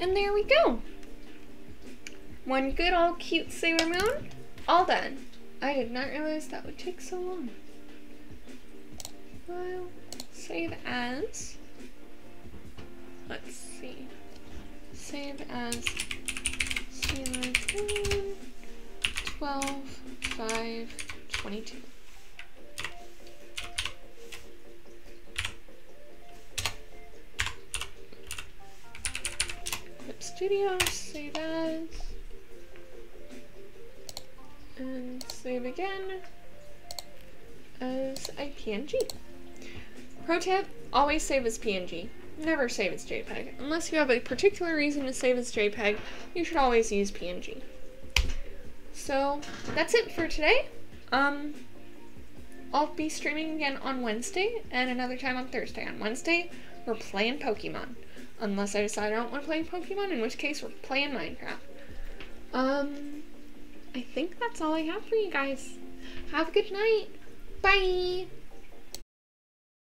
And there we go. One good old cute Sailor Moon, all done. I did not realize that would take so long. Well, save as. Let's see. Save as Sailor Moon 12/5/22. Clip Studio, save as. And save again as a PNG. Pro tip, always save as PNG. Never save as JPEG. Unless you have a particular reason to save as JPEG, you should always use PNG. So, that's it for today. I'll be streaming again on Wednesday, and another time on Thursday. On Wednesday, we're playing Pokemon. Unless I decide I don't want to play Pokemon, in which case we're playing Minecraft. I think that's all I have for you guys. Have a good night. Bye!